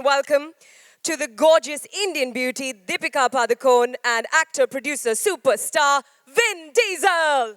Welcome to the gorgeous Indian beauty Deepika Padukone and actor, producer, superstar Vin Diesel.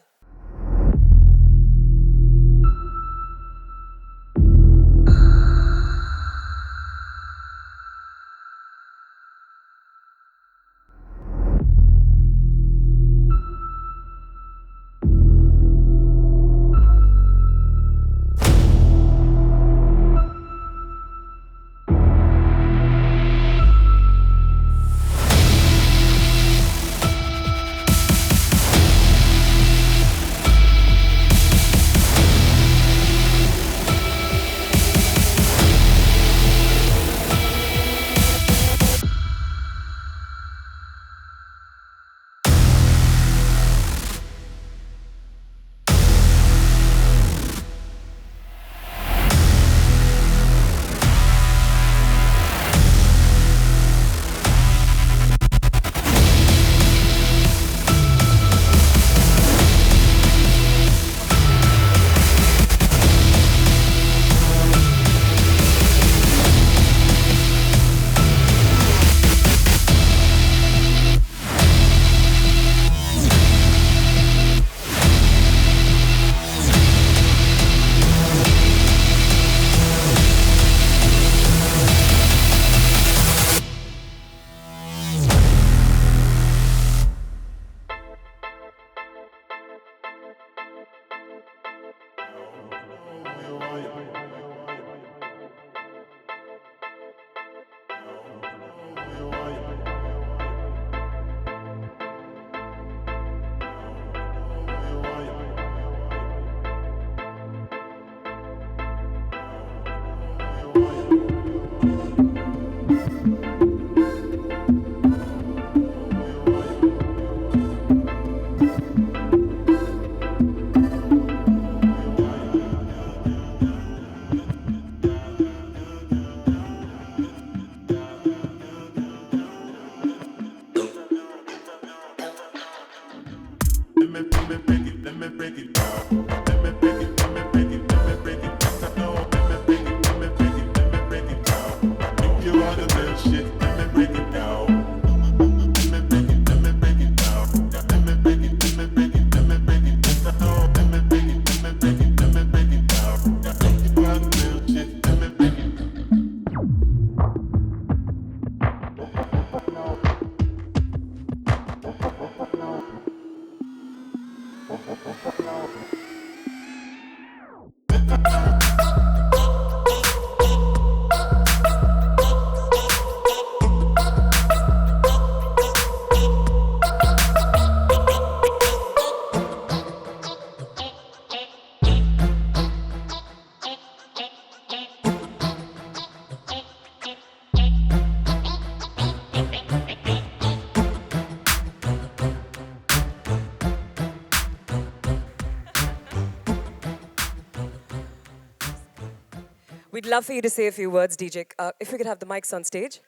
We'd love for you to say a few words, DJ. If we could have the mics on stage.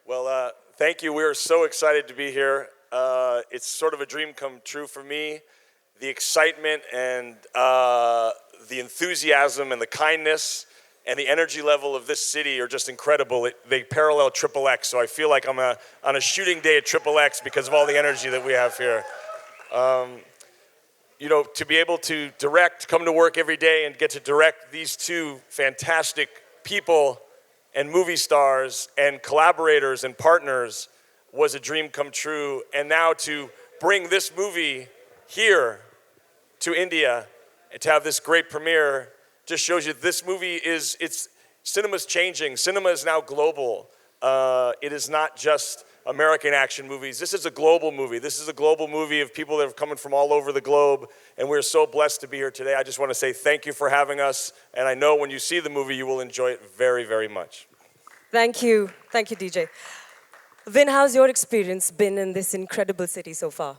Well, thank you. We are so excited to be here. It's sort of a dream come true for me. The excitement and the enthusiasm and the kindness and the energy level of this city are just incredible. They parallel XXX, so I feel like I'm on a shooting day at XXX because of all the energy that we have here. You know, to be able to come to work every day and get to direct these two fantastic people and movie stars and collaborators and partners was a dream come true. And now to bring this movie here to India and to have this great premiere just shows you this movie cinema's changing. Cinema is now global. It is not just American action movies. This is a global movie. This is a global movie of people that are coming from all over the globe, and we're so blessed to be here today. I just want to say thank you for having us, and I know when you see the movie, you will enjoy it very, very much. Thank you. Thank you, DJ. Vin, how's your experience been in this incredible city so far?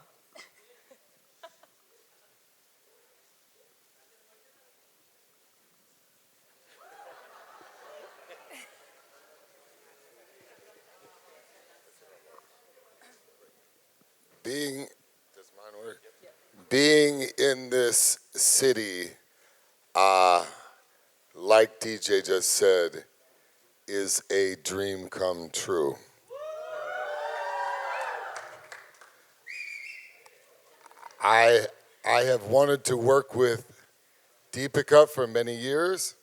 being in this city, like DJ just said, is a dream come true. I have wanted to work with Deepika for many years.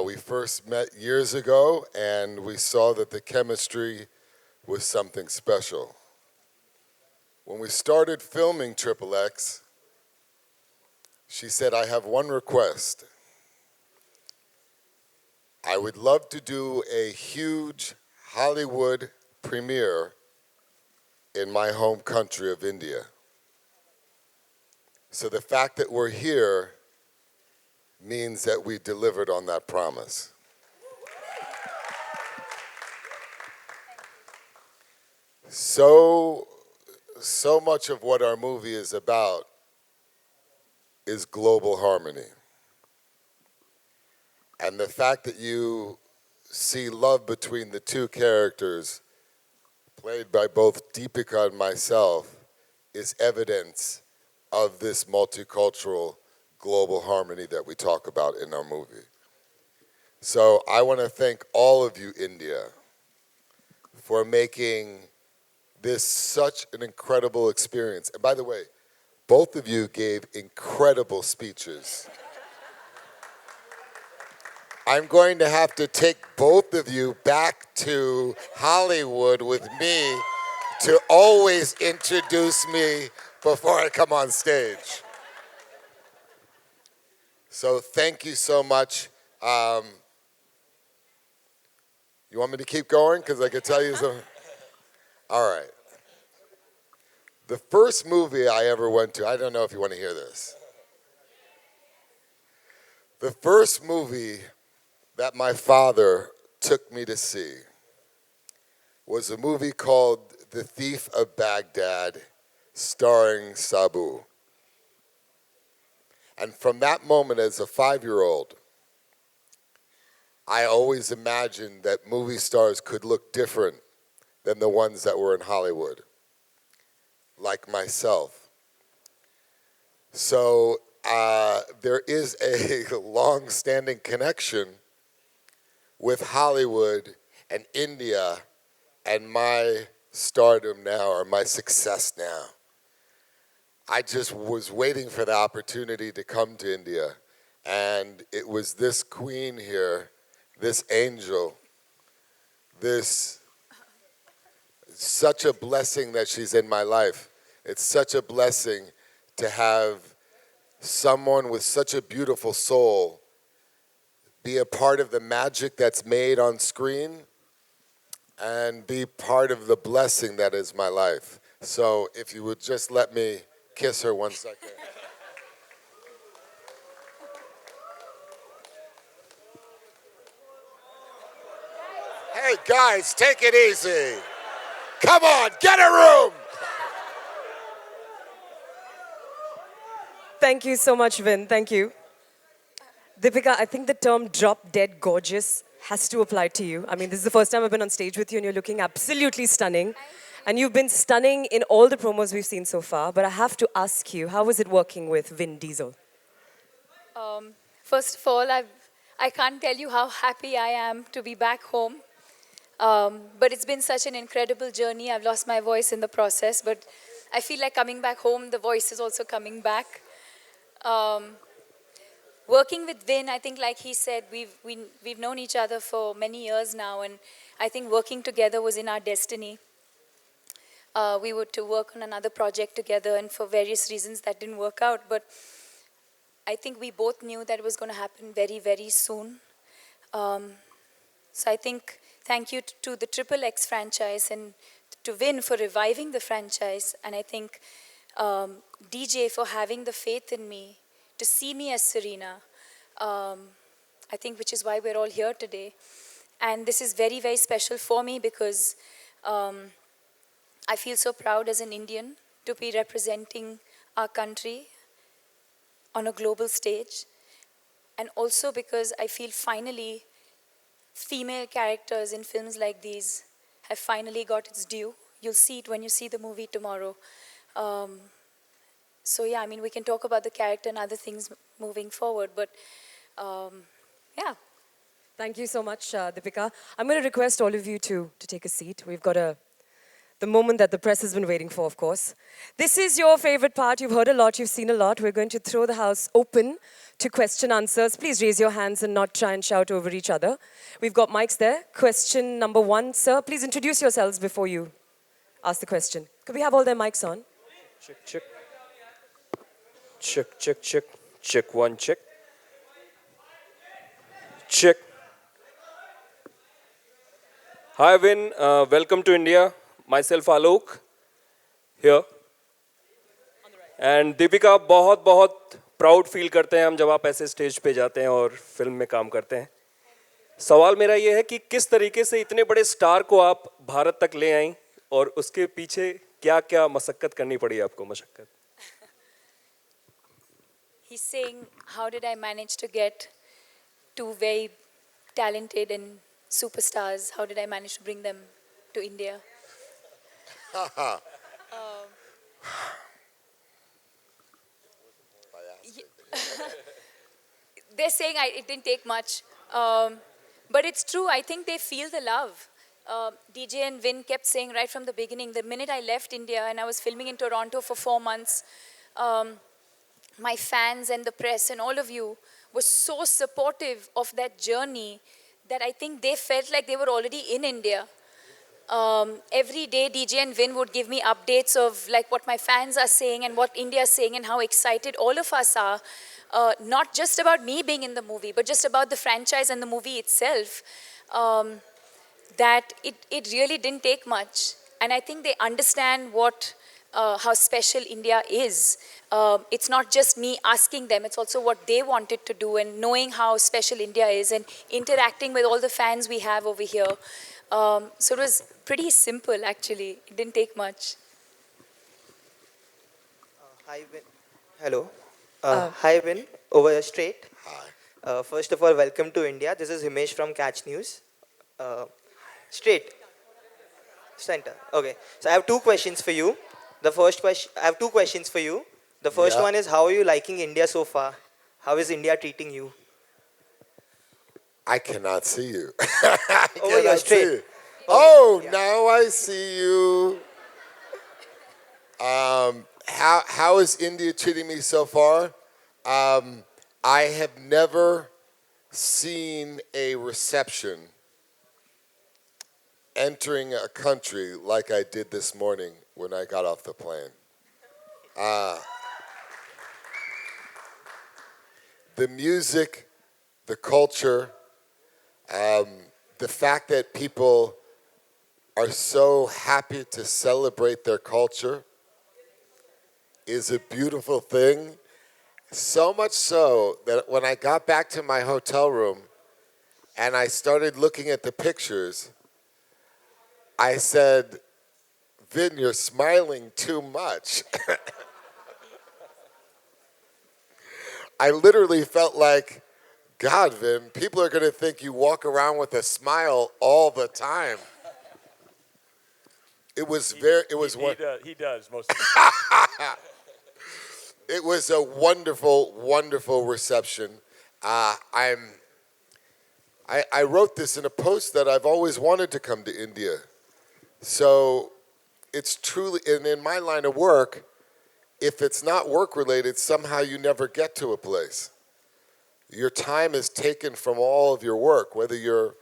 We first met years ago, and we saw that the chemistry was something special. When we started filming XXX, she said, I have one request. I would love to do a huge Hollywood premiere in my home country of India. So the fact that we're here means that we delivered on that promise. So much of what our movie is about is global harmony. And the fact that you see love between the two characters, played by both Deepika and myself, is evidence of this multicultural global harmony that we talk about in our movie. So I want to thank all of you, India, for making this such an incredible experience. And by the way, both of you gave incredible speeches. I'm going to have to take both of you back to Hollywood with me to always introduce me before I come on stage. So thank you so much. You want me to keep going? Because I could tell you some. All right. The first movie I ever went to, I don't know if you want to hear this. The first movie that my father took me to see was a movie called The Thief of Baghdad, starring Sabu. And from that moment as a 5-year-old, I always imagined that movie stars could look different than the ones that were in Hollywood, like myself. So there is a long-standing connection with Hollywood and India and my stardom now, or my success now. I just was waiting for the opportunity to come to India, and it was this queen here, this angel, this such a blessing that she's in my life. It's such a blessing to have someone with such a beautiful soul be a part of the magic that's made on screen and be part of the blessing that is my life. So if you would just let me kiss her 1 second. Hey guys, take it easy. Come on, get a room. Thank you so much, Vin. Thank you. Deepika, I think the term drop dead gorgeous has to apply to you. I mean, this is the first time I've been on stage with you and you're looking absolutely stunning. And you've been stunning in all the promos we've seen so far. But I have to ask you, how was it working with Vin Diesel? First of all, I can't tell you how happy I am to be back home. But it's been such an incredible journey. I've lost my voice in the process, but I feel like coming back home, the voice is also coming back. Working with Vin, I think like he said, we've known each other for many years now, and I think working together was in our destiny. We were to work on another project together, and for various reasons that didn't work out, but I think we both knew that it was going to happen very, very soon. So I think thank you to the XXX franchise and to Vin for reviving the franchise, and I think DJ for having the faith in me to see me as Serena, I think, which is why we're all here today. And this is very, very special for me because I feel so proud as an Indian to be representing our country on a global stage. And also because I feel finally female characters in films like these have finally got its due. You'll see it when you see the movie tomorrow. So yeah, I mean, we can talk about the character and other things moving forward, but yeah. Thank you so much, Deepika. I'm going to request all of you to take a seat. We've got the moment that the press has been waiting for, of course. This is your favorite part. You've heard a lot, you've seen a lot. We're going to throw the house open to question answers. Please raise your hands and not try and shout over each other. We've got mics there. Question number 1, sir. Please introduce yourselves before you ask the question. Could we have all their mics on? Check, check. Check, check, check. Check one, check. Check. Hi, Vin. Welcome to India. Myself, Alok, here. And Deepika, बहुत बहुत proud feel करते हैं हम जब आप ऐसे stage पे जाते हैं और फिल्म में काम करते हैं. सवाल मेरा ये है कि किस तरीके से इतने बड़े स्टार को आप भारत तक ले आई और उसके पीछे क्या क्या मशक्कत करनी पड़ी आपको मशक्कत? He's saying, how did I manage to get two very talented and superstars? How did I manage to bring them to India? They're saying it didn't take much. But it's true, I think they feel the love. DJ and Vin kept saying right from the beginning, the minute I left India and I was filming in Toronto for 4 months, my fans and the press and all of you were so supportive of that journey that I think they felt like they were already in India. Every day DJ and Vin would give me updates of like what my fans are saying and what India is saying and how excited all of us are. Not just about me being in the movie, but just about the franchise and the movie itself. That it really didn't take much. And I think they understand how special India is. It's not just me asking them, it's also what they wanted to do and knowing how special India is and interacting with all the fans we have over here. So it was pretty simple actually, it didn't take much. Hi, Vin. Hello. Hi, Vin. Over here straight. Hi. First of all, welcome to India. This is Himesh from Catch News. Straight. Center. Okay. So I have two questions for you. I have two questions for you. The first Yeah. one is, how are you liking India so far? How is India treating you? I cannot see you. I Oh, you're cannot see straight. you. Oh, yeah. now I see you. How is India treating me so far? I have never seen a reception entering a country like I did this morning when I got off the plane. The music, the culture, the fact that people are so happy to celebrate their culture is a beautiful thing. So much so that when I got back to my hotel room and I started looking at the pictures, I said, Vin, you're smiling too much. I literally felt like, God, Vin, people are going to think you walk around with a smile all the time. It was He does most of the time. It was a wonderful, wonderful reception. I wrote this in a post that I've always wanted to come to India. So it's truly, and in my line of work, if it's not work related, somehow you never get to a place. Your time is taken from all of your work, whether you're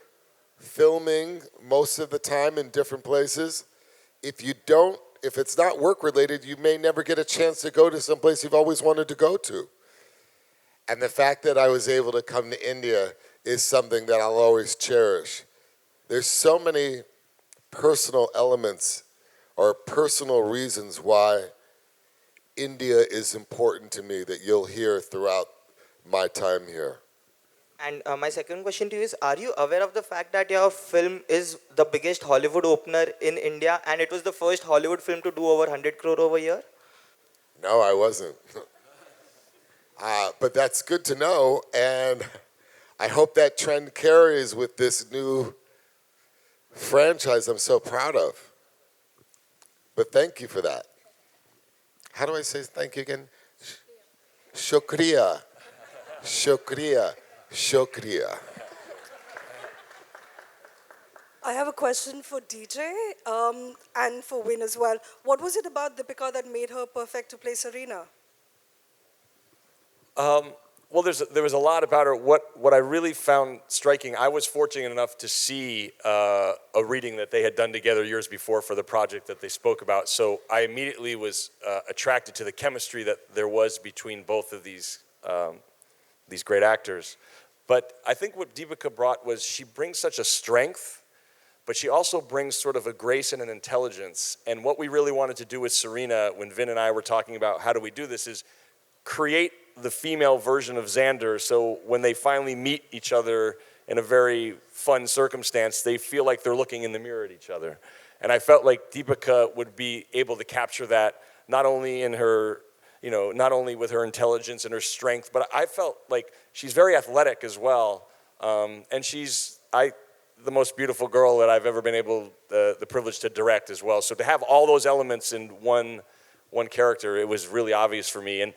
filming most of the time in different places. If it's not work related, you may never get a chance to go to some place you've always wanted to go to. And the fact that I was able to come to India is something that I'll always cherish. There's so many personal elements or personal reasons why India is important to me that you'll hear throughout my time here. And my second question to you is, are you aware of the fact that your film is the biggest Hollywood opener in India and it was the first Hollywood film to do over 100 crore over here? No, I wasn't. But that's good to know, and I hope that trend carries with this new franchise I'm so proud of. But thank you for that. how do I say thank you again? Shukriya. Shukriya. Shukriya. I have a question for DJ and for Win as well. What was it about Deepika that made her perfect to play Serena? Well, there was a lot about her. What I really found striking, I was fortunate enough to see a reading that they had done together years before for the project that they spoke about. So I immediately was attracted to the chemistry that there was between both of these great actors. But I think what Deepika brought was she brings such a strength, but she also brings sort of a grace and an intelligence. And what we really wanted to do with Serena, when Vin and I were talking about how do we do this, is create the female version of Xander, so when they finally meet each other in a very fun circumstance, they feel like they're looking in the mirror at each other. And I felt like Deepika would be able to capture that, not only in her, not only with her intelligence and her strength, but I felt like she's very athletic as well. And she's the most beautiful girl that I've ever been able, the privilege to direct as well. So to have all those elements in one character, it was really obvious for me. And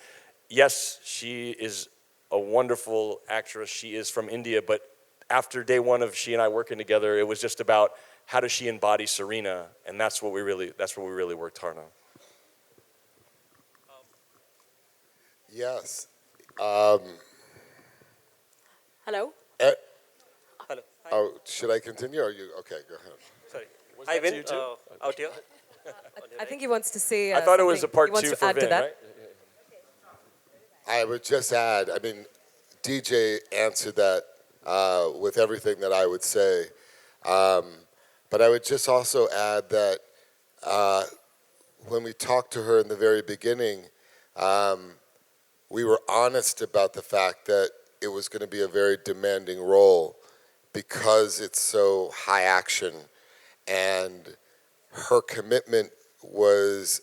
yes, she is a wonderful actress. She is from India, but after day one of she and I working together, it was just about how does she embody Serena, and that's what we really worked hard on. Yes. Hello. Hello. Hi. Oh, should I continue? Or you? Okay, go ahead. Sorry. Was Hi, that to Vin. you too? Out here. I think he wants to say. I thought it was a something. part He wants two to for add to Vin, that. right? I would just add, DJ answered that with everything that I would say. But I would just also add that when we talked to her in the very beginning, we were honest about the fact that it was going to be a very demanding role because it's so high action, and her commitment was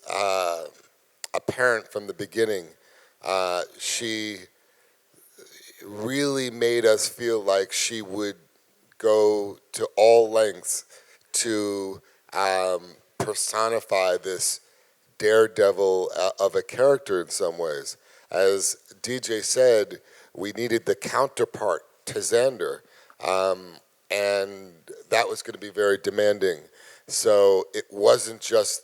apparent from the beginning. She really made us feel like she would go to all lengths to personify this daredevil of a character in some ways. As DJ said, we needed the counterpart to Xander, and that was going to be very demanding. So it wasn't just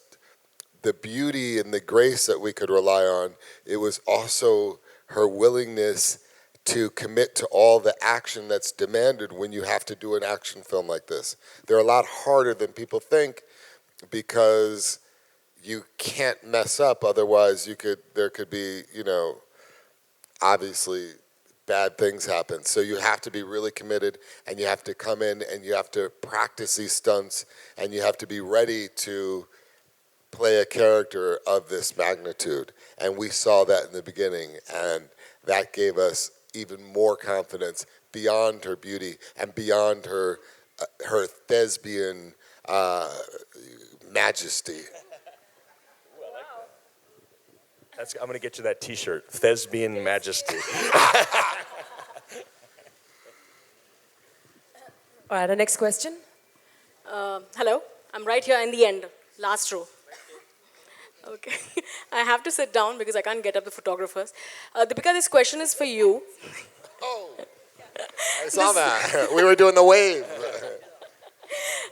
the beauty and the grace that we could rely on, it was also her willingness to commit to all the action that's demanded when you have to do an action film like this. They're a lot harder than people think because you can't mess up, otherwise there could be, obviously bad things happen. So you have to be really committed, and you have to come in and you have to practice these stunts, and you have to be ready to play a character of this magnitude. And we saw that in the beginning, and that gave us even more confidence beyond her beauty and beyond her thespian majesty. I'm going to get you that T-shirt, Thespian Majesty. All right, our next question. Hello. I'm right here in the end, last row. Okay. I have to sit down because I can't get up the photographers. Deepika, this question is for you. Oh, I saw that. We were doing the wave.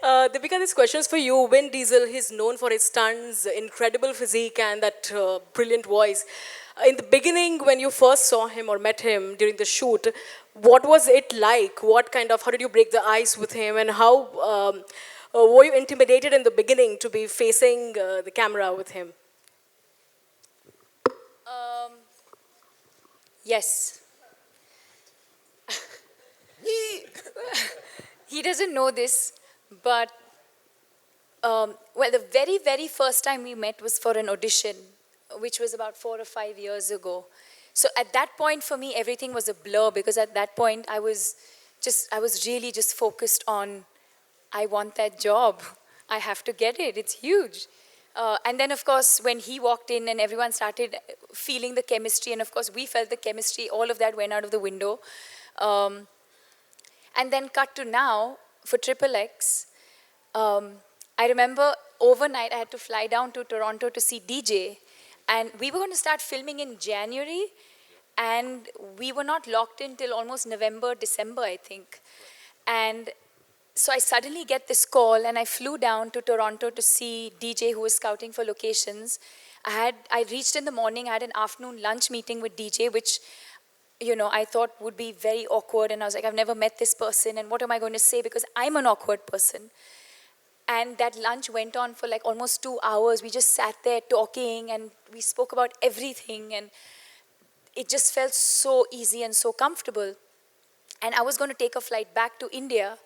Deepika, this question is for you. Vin Diesel, he's known for his stunts, incredible physique, and that brilliant voice. In the beginning, when you first saw him or met him during the shoot, what was it like? How did you break the ice with him, and how were you intimidated in the beginning to be facing the camera with him? Yes. He doesn't know this, but the very, very first time we met was for an audition, which was about 4 or 5 years ago. So at that point, for me, everything was a blur, because at that point, I was really just focused on, I want that job. I have to get it. It's huge. And then, of course, when he walked in and everyone started feeling the chemistry, and of course, we felt the chemistry, all of that went out of the window. And then cut to now, for XXX, I remember overnight I had to fly down to Toronto to see DJ. And we were going to start filming in January, and we were not locked in till almost November, December, I think. And so I suddenly get this call, and I flew down to Toronto to see DJ, who was scouting for locations. I reached in the morning, I had an afternoon lunch meeting with DJ, which, you know, I thought would be very awkward. And I was like, I've never met this person, and what am I going to say? Because I'm an awkward person. And that lunch went on for like almost 2 hours. We just sat there talking, and we spoke about everything. And it just felt so easy and so comfortable. And I was going to take a flight back to India.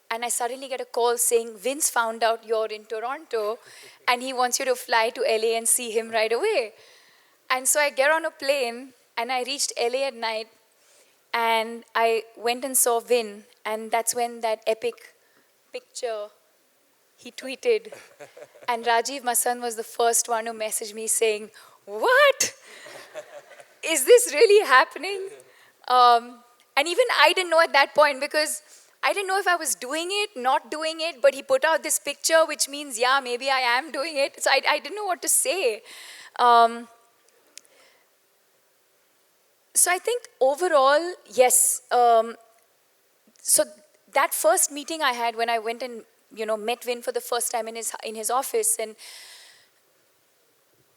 And I suddenly get a call saying, Vince found out you're in Toronto, and he wants you to fly to LA and see him right away. And so I get on a plane, and I reached LA at night, and I went and saw Vin. And that's when that epic picture he tweeted. And Rajiv Masan was the first one who messaged me saying, what? Is this really happening? And even I didn't know at that point, because I didn't know if I was doing it, not doing it, but he put out this picture, which means, yeah, maybe I am doing it. So I didn't know what to say. So I think overall, yes. So that first meeting I had when I went and, you know, met Vin for the first time in his office, and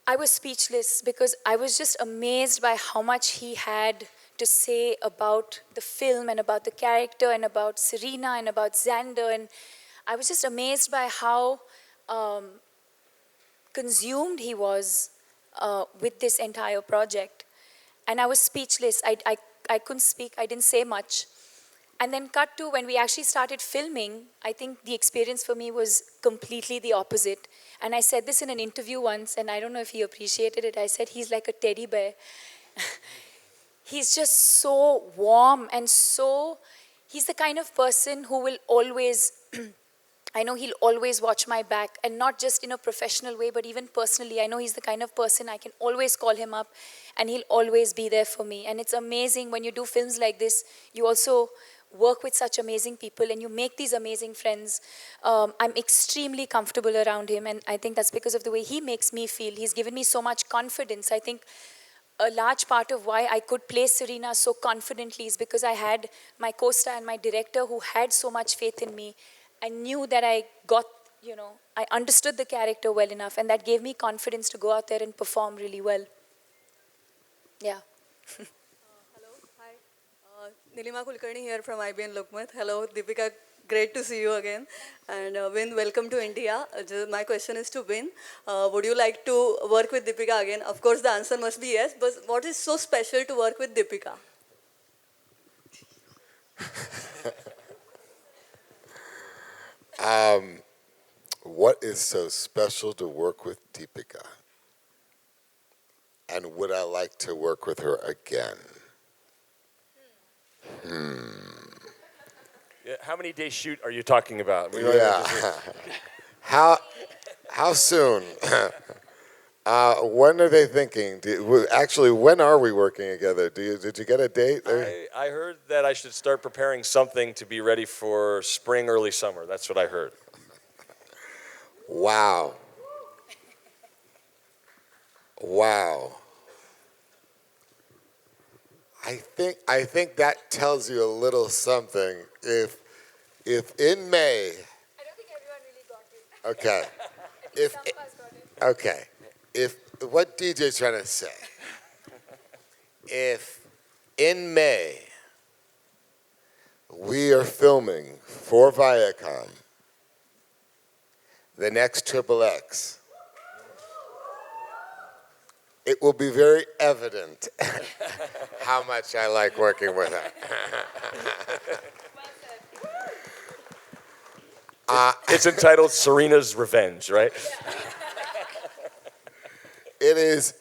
I was speechless, because I was just amazed by how much he had to say about the film and about the character and about Serena and about Xander. And I was just amazed by how consumed he was with this entire project. And I was speechless. I couldn't speak. I didn't say much. And then cut to when we actually started filming, I think the experience for me was completely the opposite. And I said this in an interview once, and I don't know if he appreciated it. I said, he's like a teddy bear. He's just so warm and so, he's the kind of person who will always, I know he'll always watch my back, and not just in a professional way, but even personally. I know he's the kind of person I can always call him up, and he'll always be there for me. And it's amazing when you do films like this, you also work with such amazing people, and you make these amazing friends. I'm extremely comfortable around him, and I think that's because of the way he makes me feel. He's given me so much confidence. I think a large part of why I could play Serena so confidently is because I had my co-star and my director who had so much faith in me. I knew that I got, you know, I understood the character well enough, and that gave me confidence to go out there and perform really well. Yeah. Hello, hi. Nilima Kulkarni here from IBN Lokmat. Hello, Deepika. Great to see you again. And Vin, welcome to India. My question is to Vin. Would you like to work with Deepika again? Of course, the answer must be yes. But what is so special to work with Deepika? What is so special to work with Deepika? And would I like to work with her again? Yeah, how many day shoot are you talking about? Yeah. How soon? When are they thinking? Actually, when are we working together? Did you get a date? I heard that I should start preparing something to be ready for spring, early summer. That's what I heard. Wow. Wow. I think that tells you a little something. If in May. I don't think everyone really got it. Okay. If Some of us got it. okay. If what DJ's trying to say. If in May we are filming for Viacom the next XXX, it will be very evident how much I like working with her. It's entitled Serena's Revenge, right? It is.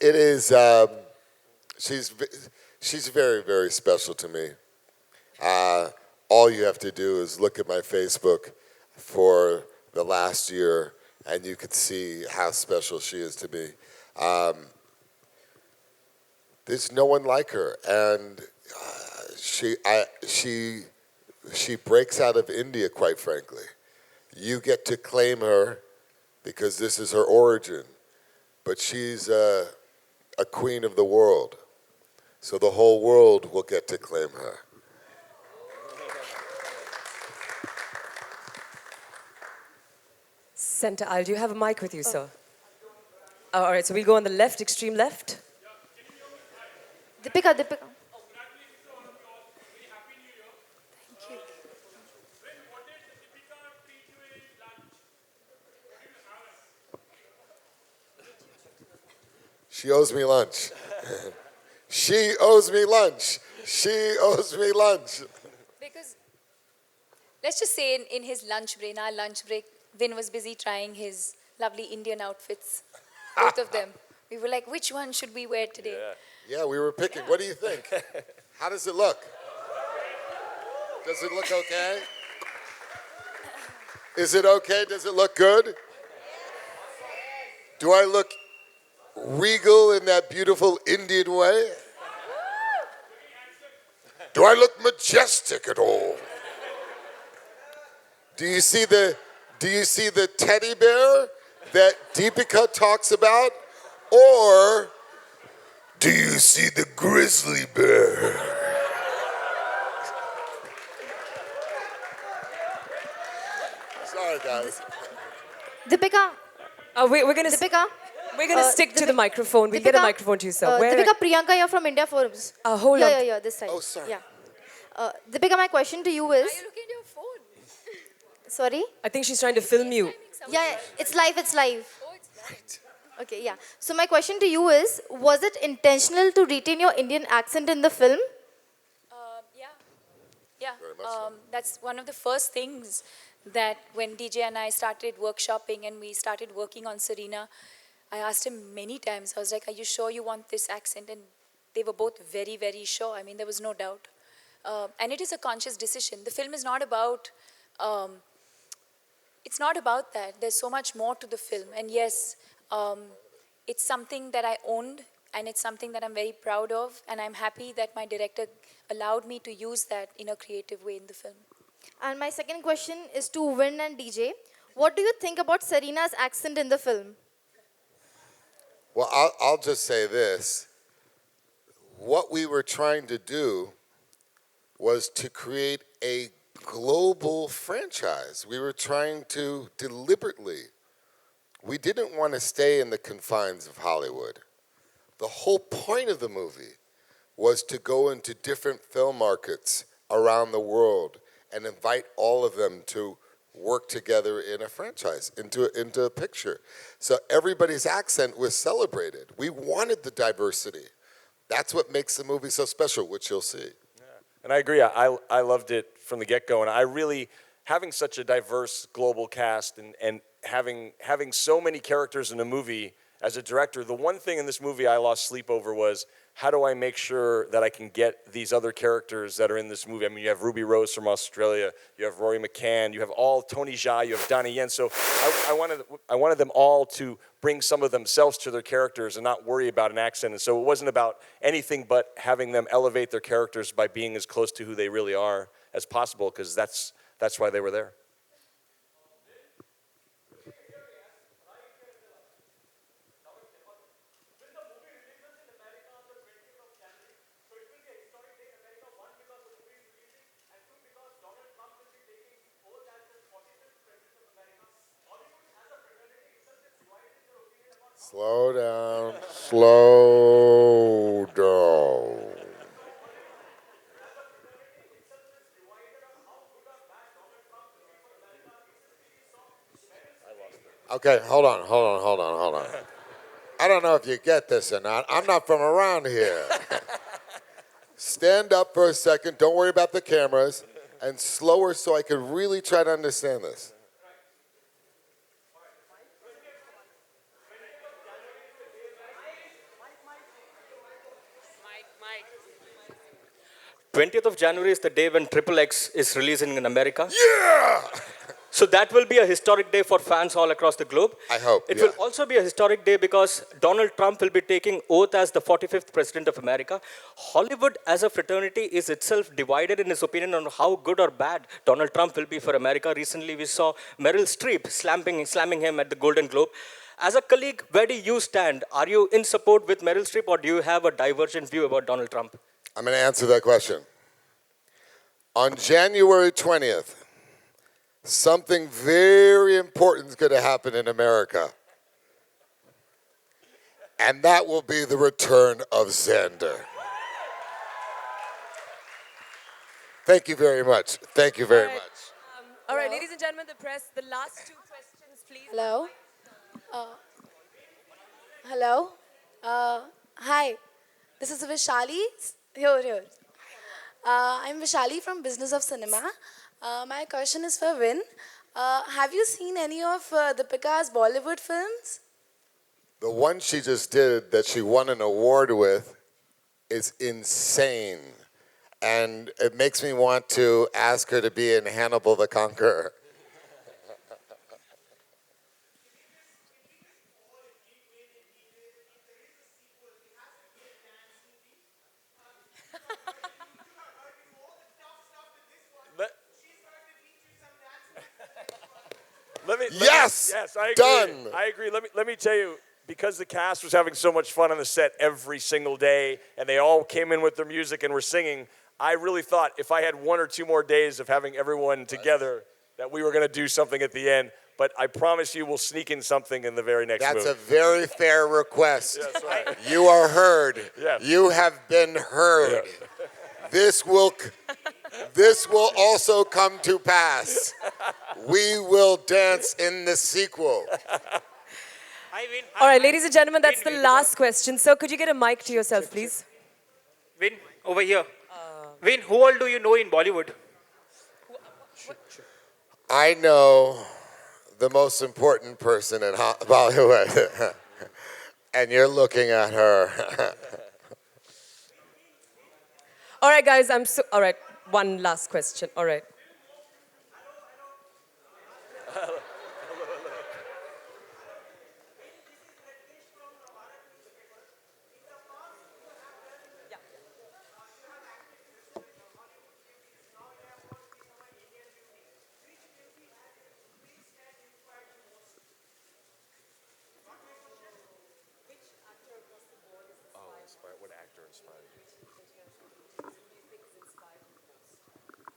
She's very, very special to me. All you have to do is look at my Facebook for the last year, and you can see how special she is to me. There's no one like her, and she breaks out of India, quite frankly. You get to claim her because this is her origin, but she's a queen of the world. So the whole world will get to claim her. Center aisle, do you have a mic with you, sir? Oh, all right, so we'll go on the left, extreme left. Deepika, Deepika. She owes me lunch. She owes me lunch. She owes me lunch. Because let's just say in his lunch break, in our lunch break, Vin was busy trying his lovely Indian outfits. Both of them. We were like, which one should we wear today? Yeah, we were picking. What do you think? How does it look? Does it look okay? Is it okay? Does it look good? Do I look regal in that beautiful Indian way? Do I look majestic at all? Do you see the teddy bear that Deepika talks about? Or do you see the grizzly bear? Sorry, guys. Deepika. We're gonna Deepika. we're gonna stick to the microphone. We'll get a microphone to you, sir. Deepika, Priyanka, you're from India Forums. Hold yeah, on. Yeah, this side. Oh, sorry. Yeah. Deepika, my question to you is. Are you looking at your phone? Sorry? I think she's trying to film you. Yeah, it's live, it's live. Oh, it's right. Okay, yeah. So my question to you is, was it intentional to retain your Indian accent in the film? Yeah. Yeah. Very much so. That's one of the first things that when DJ and I started workshopping and we started working on Serena, I asked him many times, I was like, are you sure you want this accent? And they were both very, very sure. I mean, there was no doubt. And it is a conscious decision. The film is not about, it's not about that. There's so much more to the film. And yes, it's something that I owned and it's something that I'm very proud of. And I'm happy that my director allowed me to use that in a creative way in the film. And my second question is to Vin and DJ. What do you think about Serena's accent in the film? Well, I'll just say this. What we were trying to do was to create a global franchise. We were trying to deliberately. We didn't want to stay in the confines of Hollywood. The whole point of the movie was to go into different film markets around the world and invite all of them to work together in a franchise, into a picture. So everybody's accent was celebrated. We wanted the diversity. That's what makes the movie so special, which you'll see. And I agree. I loved it from the get-go, and I really, having such a diverse global cast and having so many characters in a movie, as a director, the one thing in this movie I lost sleep over was, how do I make sure that I can get these other characters that are in this movie? I mean, you have Ruby Rose from Australia, you have Rory McCann, you have all Tony Jaa, you have Donnie Yen. So I wanted them all to bring some of themselves to their characters and not worry about an accent. And so it wasn't about anything but having them elevate their characters by being as close to who they really are as possible, because that's why they were there. Slow down, slow down. Okay, hold on. I don't know if you get this or not. I'm not from around here. Stand up for a second, don't worry about the cameras, and slower so I can really try to understand this. 20th of January is the day when XXx is releasing in America. Yeah! So that will be a historic day for fans all across the globe. I hope, It yeah. will also be a historic day because Donald Trump will be taking oath as the 45th president of America. Hollywood as a fraternity is itself divided in its opinion on how good or bad Donald Trump will be for America. Recently we saw Meryl Streep slamming him at the Golden Globe. As a colleague, where do you stand? Are you in support with Meryl Streep or do you have a divergent view about Donald Trump? I'm going to answer that question. On January 20th, something very important is going to happen in America. And that will be the return of Xander. Thank you very much. Thank you very much. All right, ladies and gentlemen, the press, the last two questions, please. Hello. Hello. Hi. This is Vishali. Here. I'm Vishali from Business of Cinema. My question is for Vin. Have you seen any of Deepika's Bollywood films? The one she just did that she won an award with is insane. And it makes me want to ask her to be in Hannibal the Conqueror. Yes! I agree. Done! I agree. Let me tell you, because the cast was having so much fun on the set every single day, and they all came in with their music and were singing, I really thought if I had 1 or 2 more days of having everyone together, that we were going to do something at the end. But I promise you we'll sneak in something in the very next That's movie. a very fair request. Yes, right. You are heard. Yes. You have been heard. Yes. This will also come to pass. We will dance in the sequel. All right, ladies and gentlemen, that's the last question. Sir, could you get a mic to yourself, please? Vin, over here. Vin, who all do you know in Bollywood? I know the most important person in Bollywood. And you're looking at her. All right, guys, all right, one last question. All right.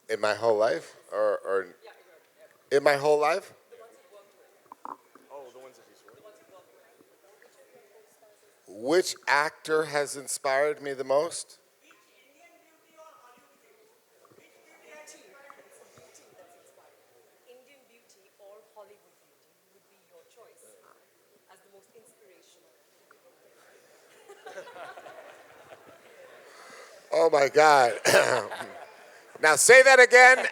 In my whole life? Or in my whole life? Which actor has inspired me the most? Indian beauty or Hollywood beauty would be your choice as the most inspirational. Oh my God. Now say that again.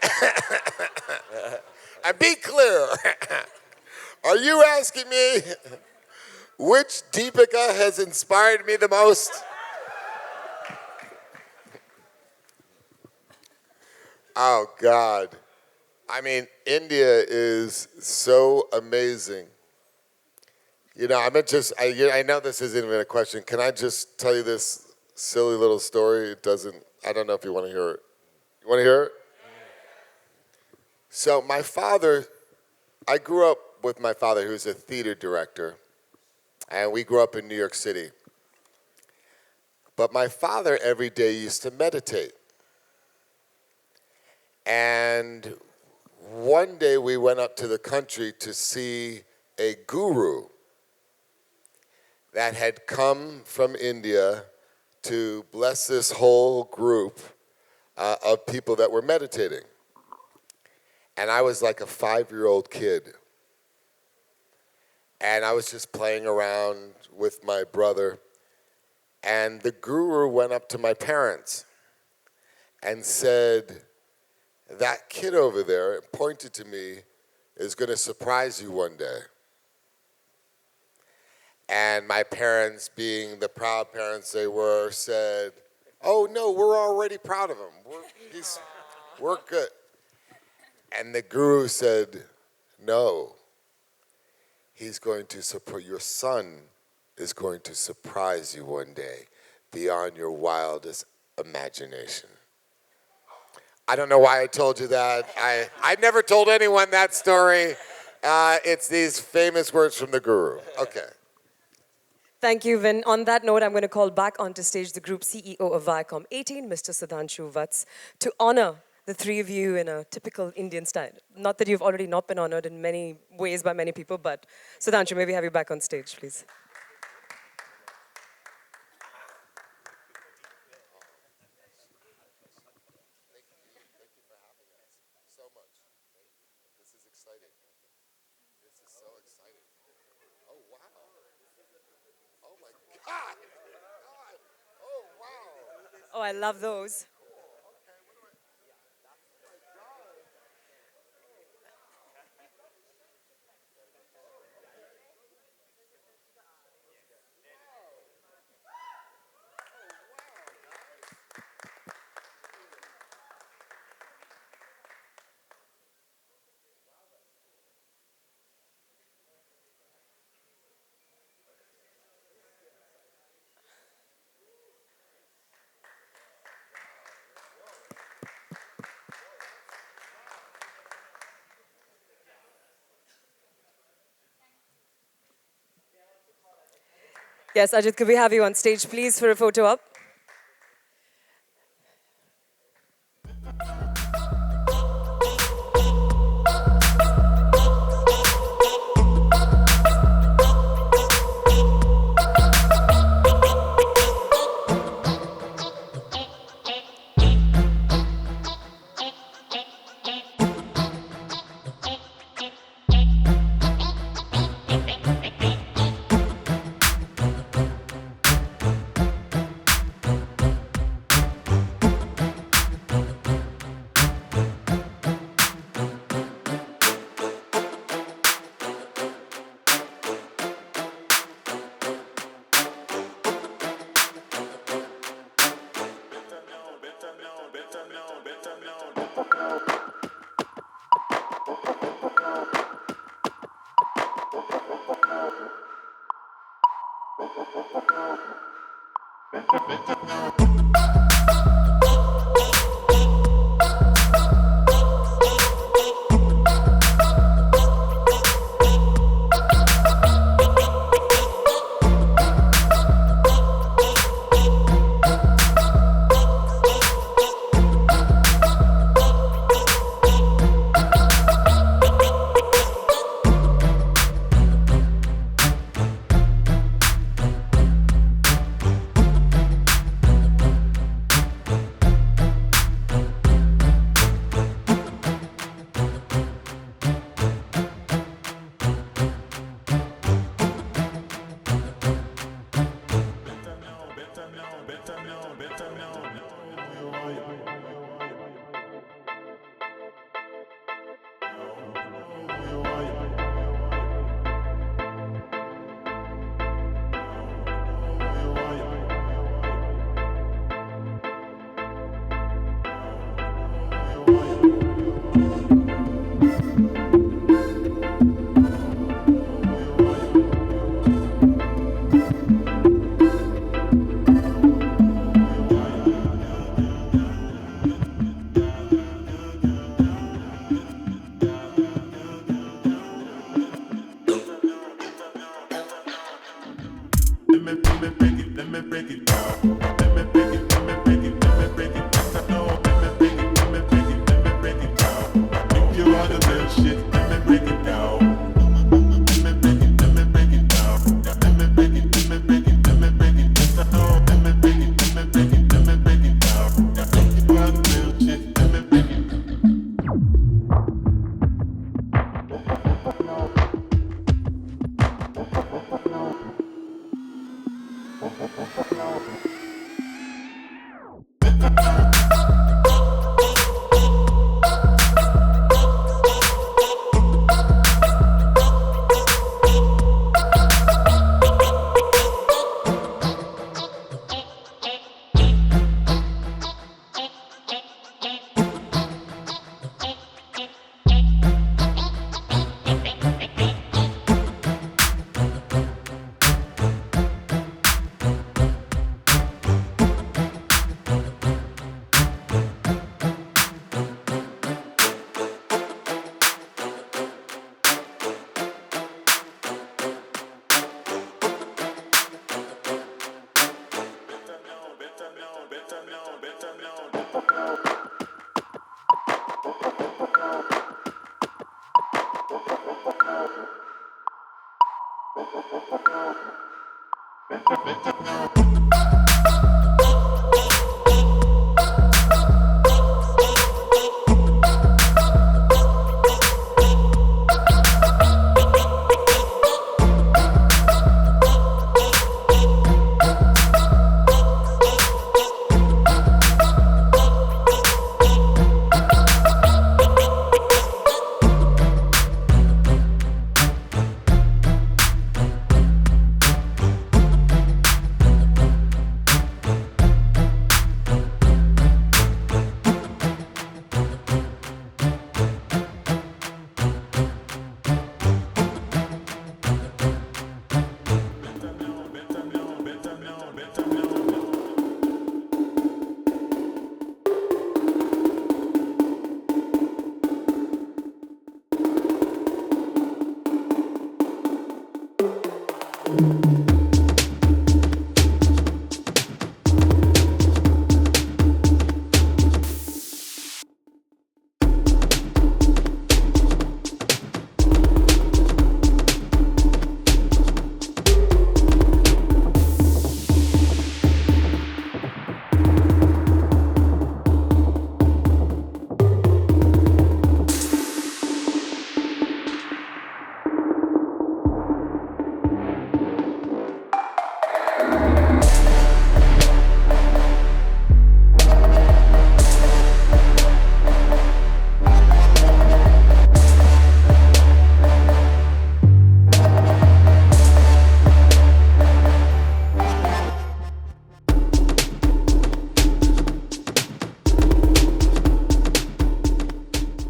And be clear. Are you asking me which Deepika has inspired me the most? Oh God. I mean, India is so amazing. You know, I know this isn't even a question. Can I just tell you this silly little story? I don't know if you want to hear it. You want to hear it? So I grew up with my father, who's a theater director, and we grew up in New York City. But my father every day used to meditate. And one day we went up to the country to see a guru that had come from India to bless this whole group of people that were meditating. And I was like a 5-year-old kid. And I was just playing around with my brother. And the guru went up to my parents and said, "That kid over there," and pointed to me, "is going to surprise you one day." And my parents, being the proud parents they were, said, "Oh no, we're already proud of him. We're good." And the guru said, "No, your son is going to surprise you one day beyond your wildest imagination." I don't know why I told you that. I never told anyone that story. It's these famous words from the guru. Okay. Thank you, Vin. On that note, I'm going to call back onto stage the group CEO of Viacom 18, Mr. Sudhanshu Vats, to honor the three of you in a typical Indian style. Not that you've already not been honored in many ways by many people, but Sudhanshu, may we have you back on stage, please? So much. This is exciting. This is so exciting. Oh, wow. Oh, my God. Oh, wow. Oh, I love those. Yes, Ajit, could we have you on stage, please, for a photo op?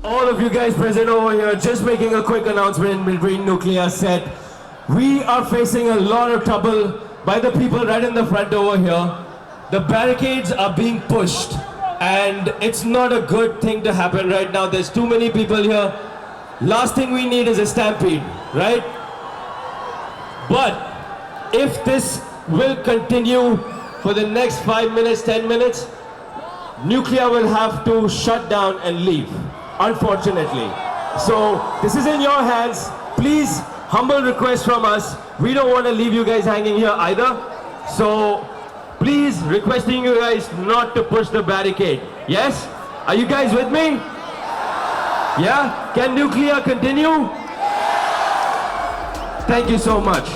All of you guys present over here, just making a quick announcement between Nuclear set. We are facing a lot of trouble by the people right in the front over here. The barricades are being pushed and it's not a good thing to happen right now. There's too many people here. Last thing we need is a stampede, right? But if this will continue for the next 5 minutes, 10 minutes, Nuclear will have to shut down and leave, unfortunately. So this is in your hands. Please, humble request from us. We don't want to leave you guys hanging here either. So please, requesting you guys not to push the barricade. Yes? Are you guys with me? Yeah? Can Nuclear continue? Thank you so much.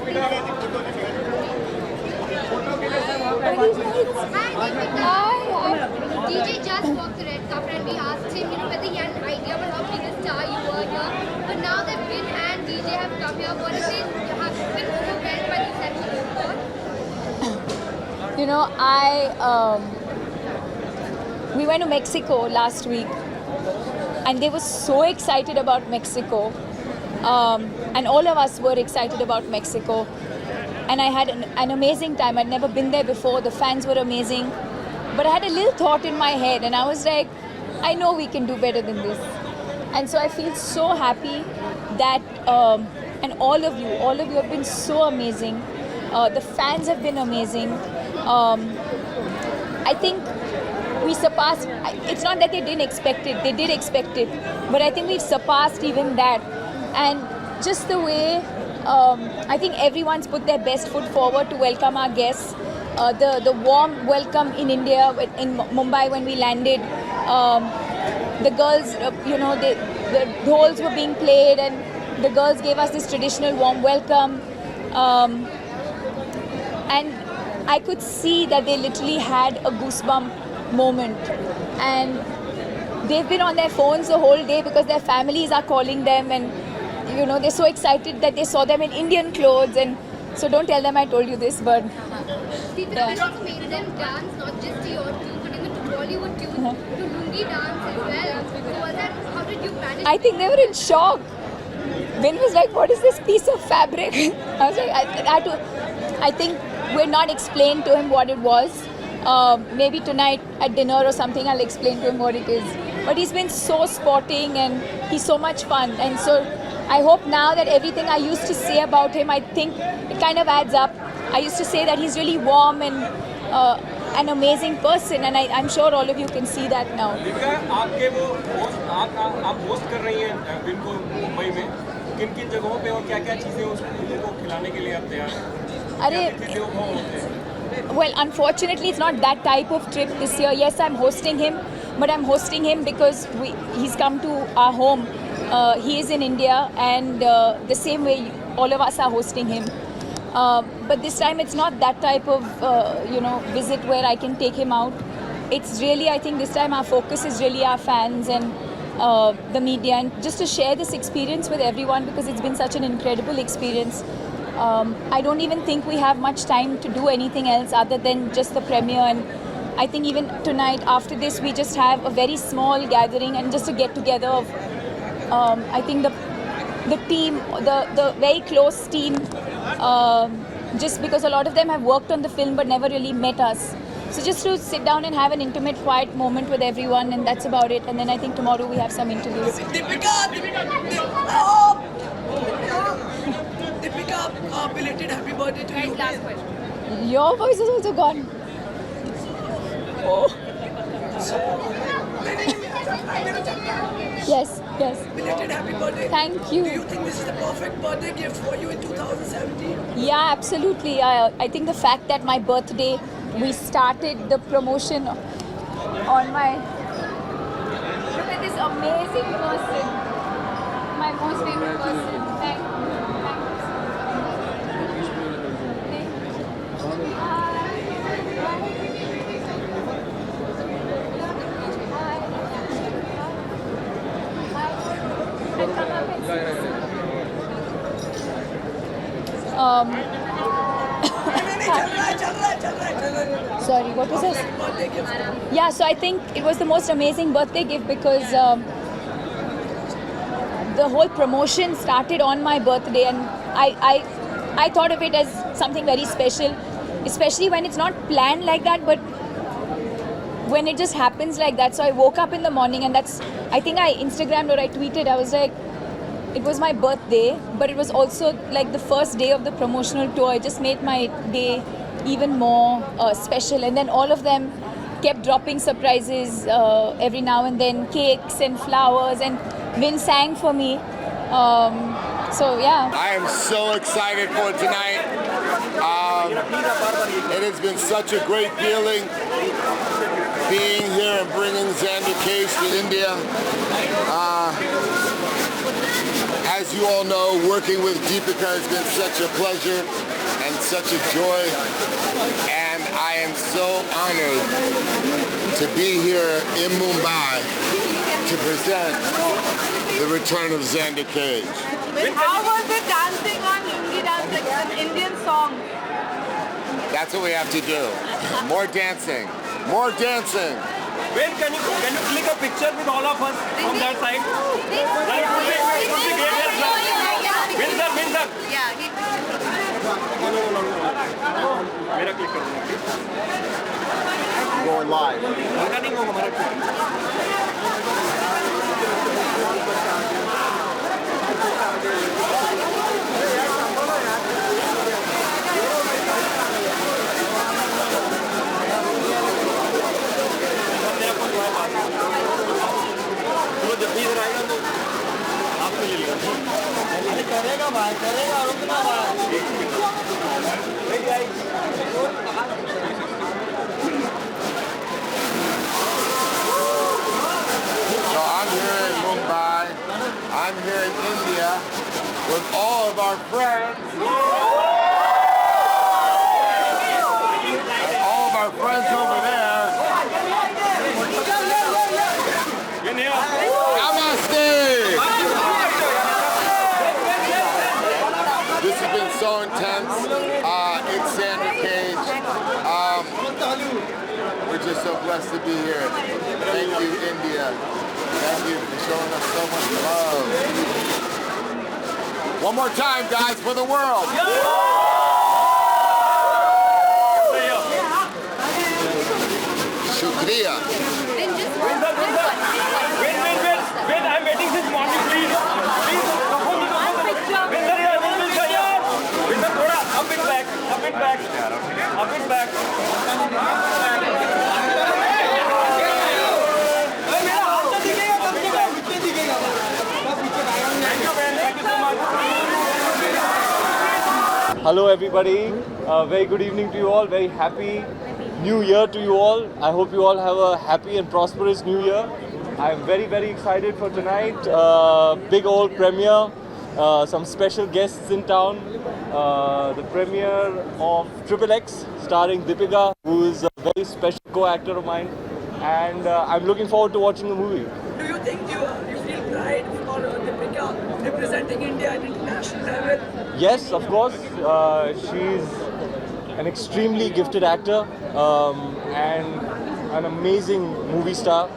DJ just walked the red carpet and we asked him, whether he had an idea about how big a star you were here. But now that Vin and DJ have come here, what is it? You have been overwhelmed by the reception you've got? We went to Mexico last week and they were so excited about Mexico. And all of us were excited about Mexico. And I had an amazing time. I'd never been there before. The fans were amazing. But I had a little thought in my head and I was like, I know we can do better than this. And so I feel so happy that, and all of you have been so amazing. The fans have been amazing. I think we surpassed, it's not that they didn't expect it, they did expect it. But I think we've surpassed even that. And just the way, I think everyone's put their best foot forward to welcome our guests. The warm welcome in India, in Mumbai when we landed. The girls, the dhols were being played and the girls gave us this traditional warm welcome. And I could see that they literally had a goosebump moment. And they've been on their phones the whole day because their families are calling them and they're so excited that they saw them in Indian clothes. And so don't tell them I told you this, but Deepika also made them dance, not just to your tune, but even to Bollywood tunes, to Lungi dance as well. So was that, how did you manage? I think they were in shock. Vin was like, what is this piece of fabric? I was like, I think we're not explained to him what it was. Maybe tonight at dinner or something I'll explain to him what it is. But he's been so sporting and he's so much fun. And so I hope now that everything I used to say about him, I think it kind of adds up. I used to say that he's really warm and an amazing person, and I'm sure all of you can see that now. आप host कर रही हैं win को मुंबई में किन जगहों पे और क्या चीजें उसको खिलाने के लिए आप तैयार हैं? Well, unfortunately, it's not that type of trip this year. Yes, I'm hosting him, but I'm hosting him because he's come to our home. He is in India, and the same way all of us are hosting him. But this time it's not that type of visit where I can take him out. It's really, I think this time our focus is really our fans and the media, and just to share this experience with everyone because it's been such an incredible experience. I don't even think we have much time to do anything else other than just the premiere, and I think even tonight after this we just have a very small gathering and just a get together of I think the team, the very close team, just because a lot of them have worked on the film but never really met us. So just to sit down and have an intimate, quiet moment with everyone, and that's about it. And then I think tomorrow we have some interviews. Deepika, belated happy birthday to you. Last question. Your voice is also gone. Oh. Yes. Belated happy birthday. Thank you. Do you think this is the perfect birthday gift for you in 2017? Yeah, absolutely. I think the fact that my birthday, we started the promotion on my... Look at this amazing person. My most favorite person. Thank you. Sorry, what was this? Yeah, so I think it was the most amazing birthday gift because the whole promotion started on my birthday, and I thought of it as something very special, especially when it's not planned like that, but when it just happens like that. So I woke up in the morning, and I think I Instagrammed or I tweeted, I was like, it was my birthday, but it was also like the first day of the promotional tour. It just made my day even more special. And then all of them kept dropping surprises every now and then, cakes and flowers, and Vin sang for me. So yeah. I am so excited for tonight. It has been such a great feeling being here and bringing Xander Cage to India. As as you all know, working with Deepika has been such a pleasure and such a joy. And I am so honored to be here in Mumbai to present the return of Xander Cage. How was it dancing on Lungi Dance, like an Indian song? That's what we have to do. More dancing. More dancing. Wait, can you click a picture with all of us from that side? Win sir. Yeah. मेरा click कर दो. Going live. हल्का नहीं होगा हमारा click. जब भी इधर आएगा तो आपको ले लेगा. अरे करेगा भाई, करेगा, रुकना भाई. So I'm here in Mumbai. I'm here in India with all of our friends. All of our friends over there. Namaste! This has been so intense. It's Xander Cage. We're just so blessed to be here. Thank you, India. Thank you for showing us so much love. One more time, guys, for the world. Shukriya. Wait, I'm waiting since morning, please. Please, Winter, थोड़ा up it back. Thank you so much. Hello everybody, very good evening to you all, very happy new year to you all. I hope you all have a happy and prosperous new year. I'm very excited for tonight, big old premiere, some special guests in town, the premiere of XXx starring Deepika, who is a very special co-actor of mine, and I'm looking forward to watching the movie. Do you think you feel pride for Deepika representing India at international level? Yes, of course. She's an extremely gifted actor and an amazing movie star,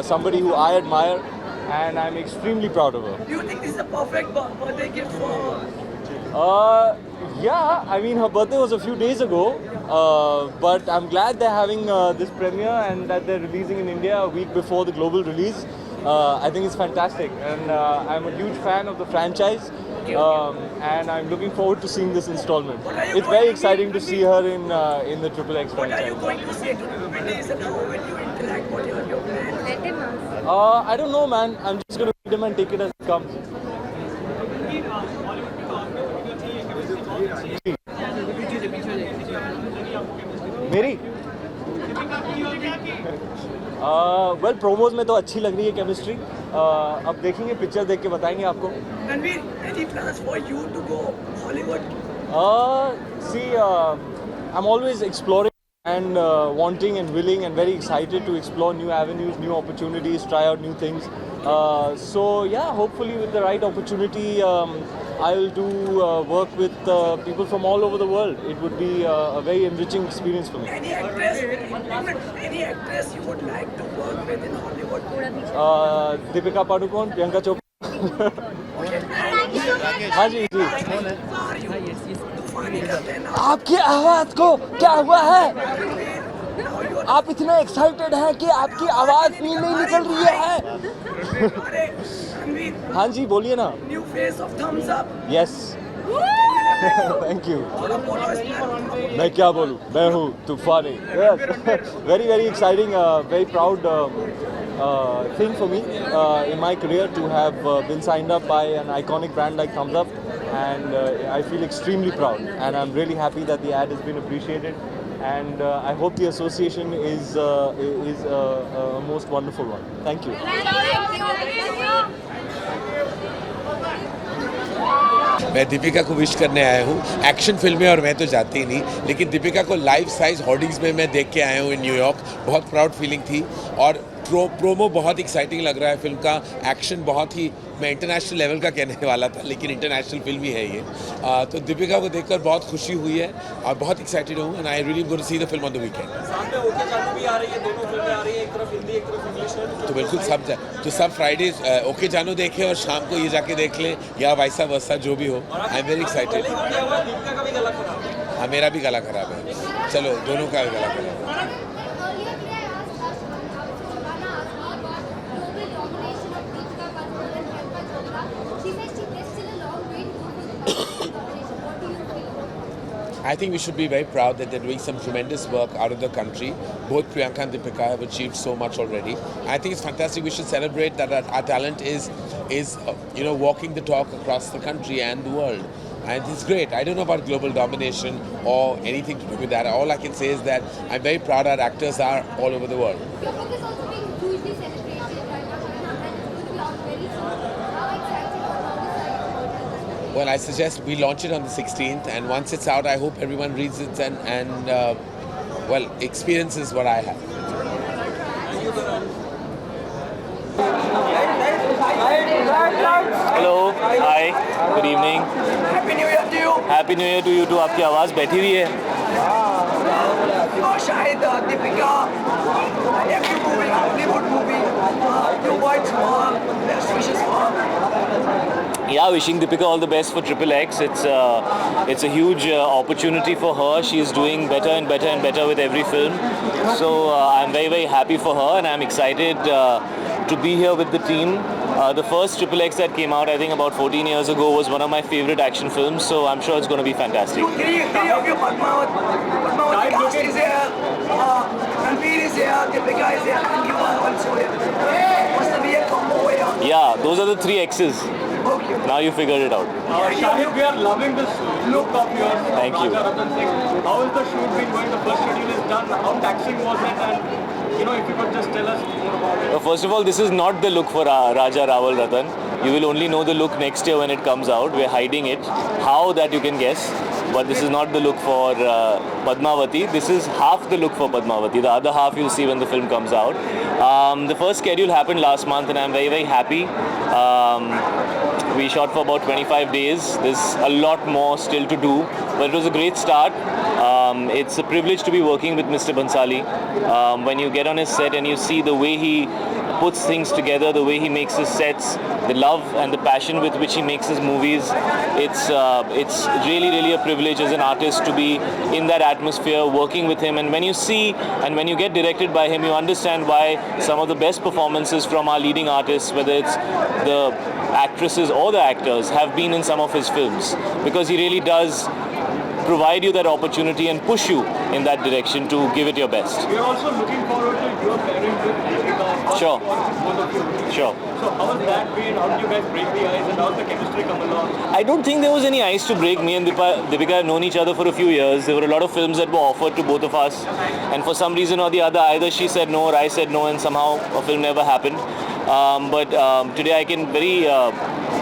somebody who I admire, and I'm extremely proud of her. Do you think this is a perfect birthday gift for her? Yeah, I mean her birthday was a few days ago, but I'm glad they're having this premiere and that they're releasing in India a week before the global release. I think it's fantastic, and I'm a huge fan of the franchise, and I'm looking forward to seeing this installment. It's very exciting to see her in the XXx What are you franchise. going to say to the ladies and how will you interact? What are your plans? Let him answer. I don't know, man. I'm just going to read them and take it as it comes. मेरी well promos में तो अच्छी लग रही है chemistry. अब देखेंगे, picture देख के बताएंगे आपको. Ranveer, any plans for you to go Hollywood? See, I'm always exploring and wanting and willing and very excited to explore new avenues, new opportunities, try out new things. So yeah, hopefully with the right opportunity, I'll do work with people from all over the world. It would be a very enriching experience for me. Any actress you would like to work with in Hollywood? Deepika Padukone, Priyanka Chopra. हाँ जी जी. आपकी आवाज को क्या हुआ है? आप इतने excited हैं कि आपकी आवाज भी नहीं निकल रही है. हाँ जी, बोलिए ना. New face of thumbs up. Yes. Thank you. मैं क्या बोलूँ? मैं हूँ तूफानी. Yes. Very exciting, very proud thing for me in my career to have been signed up by an iconic brand like Thumbs Up, and I feel extremely proud, and I'm really happy that the ad has been appreciated, and I hope the association is a most wonderful one. Thank you. मैं दीपिका को wish करने आया हूँ। Action फिल्में और मैं तो जाती ही नहीं, लेकिन दीपिका को लाइफ साइज हॉर्डिंग्स में मैं देख के आया हूँ इन न्यूयॉर्क। बहुत प्राउड फीलिंग थी और प्रोमो बहुत एक्साइटिंग लग रहा है फिल्म का। एक्शन बहुत ही, मैं इंटरनेशनल लेवल का कहने वाला था, लेकिन इंटरनेशनल फिल्म ही है ये। तो दीपिका को देखकर बहुत खुशी हुई है और बहुत एक्साइटेड हूँ and I really going to see the film on the weekend. साथ में ओके जानू भी आ रही है, दोनों फिल्में आ रही है, एक तरफ हिंदी एक तरफ इंग्लिश है। तो बिल्कुल सब फ्राइडे ओके जानू देखें और शाम को ये जाके देख लें या वैसा वैसा जो भी हो। I am very excited. Deepika का भी गला खराब है। हाँ, मेरा भी गला खराब है। चलो, दोनों का भी गला खराब है। I think we should be very proud that they're doing some tremendous work out of the country. Both Priyanka and Deepika have achieved so much already. I think it's fantastic. We should celebrate that our talent is walking the talk across the country and the world. And it's great. I don't know about global domination or anything to do with that. All I can say is that I'm very proud our actors are all over the world. Your book is also being hugely celebrated right now, and it's going to be out very soon. How excited or nervous are you? Well, I suggest we launch it on the 16th, and once it's out, I hope everyone reads it and experiences what I have. Hello, hi, good evening. Happy New Year to you. Happy new year to you to. आपकी आवाज़ बैठी हुई है। और शायद Deepika every movie, Hollywood movie, your words for best wishes for. Yeah, wishing Deepika all the best for XXX. It's a huge opportunity for her. She is doing better and better and better with every film. So I'm very, very happy for her, and I'm excited to be here with the team. The first XXX that came out, I think about 14 years ago, was one of my favorite action films. So I'm sure it's going to be fantastic. Three of you, Padmavati cast is here, Ranveer is here, Deepika is here, and you are also here. Must be a combo here. Yeah, those are the three X's. Okay. Now you figured it out. Shahid, we are loving this look of yours. Thank you. Raja Ratan Singh. How is the shoot been going? The first schedule is done. How taxing was it? And if you could just tell us more about it. First of all, this is not the look for Raja Rawal Ratan. You will only know the look next year when it comes out. We're hiding it. How, that you can guess. But this is not the look for Padmavati. This is half the look for Padmavati. The other half you'll see when the film comes out. The first schedule happened last month, and I'm very, very happy. We shot for about 25 days. There's a lot more still to do, but it was a great start. It's a privilege to be working with Mr. Bhansali. When you get on his set and you see the way he puts things together, the way he makes his sets, the love and the passion with which he makes his movies, it's really, really a privilege as an artist to be in that atmosphere, working with him. And when you see and when you get directed by him, you understand why some of the best performances from our leading artists, whether it's the actresses or the actors, have been in some of his films, because he really does provide you that opportunity and push you in that direction to give it your best. We are also looking forward to your pairing with Deepika. Sure. Both of you. Sure. So how has that been? How did you guys break the ice, and how's the chemistry come along? I don't think there was any ice to break. Me and Deepika have known each other for a few years. There were a lot of films that were offered to both of us, and for some reason or the other, either she said no or I said no, and somehow a film never happened. But today I can very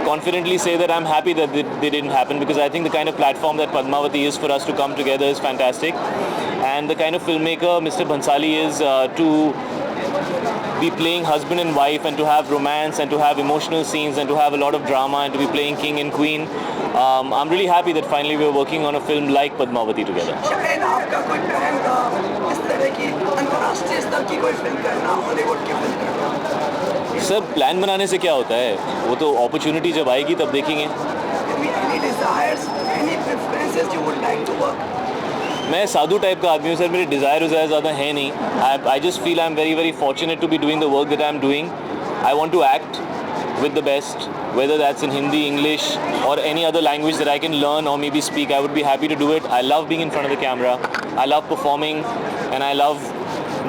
confidently say that I'm happy that they didn't happen, because I think the kind of platform that Padmavati is for us to come together is fantastic, and the kind of filmmaker Mr. Bhansali is to be playing husband and wife, and to have romance, and to have emotional scenes, and to have a lot of drama, and to be playing king and queen. I'm really happy that finally we're working on a film like Padmavati together. शायद आपका कोई plan था इस तरह की अंतर्राष्ट्रीय स्तर की कोई फिल्म करना, हॉलीवुड की फिल्म करना? सर, प्लान बनाने से क्या होता है? वो तो अपॉर्चुनिटी जब आएगी तब देखेंगे। Any desires, any preferences you would like to work? मैं साधु टाइप का आदमी हूँ सर, मेरे डिज़ायर ज़्यादा है नहीं। I just feel I am very, very fortunate to be doing the work that I am doing. I want to act with the best, whether that's in Hindi, English, or any other language that I can learn or maybe speak. I would be happy to do it. I love being in front of the camera. I love performing, and I love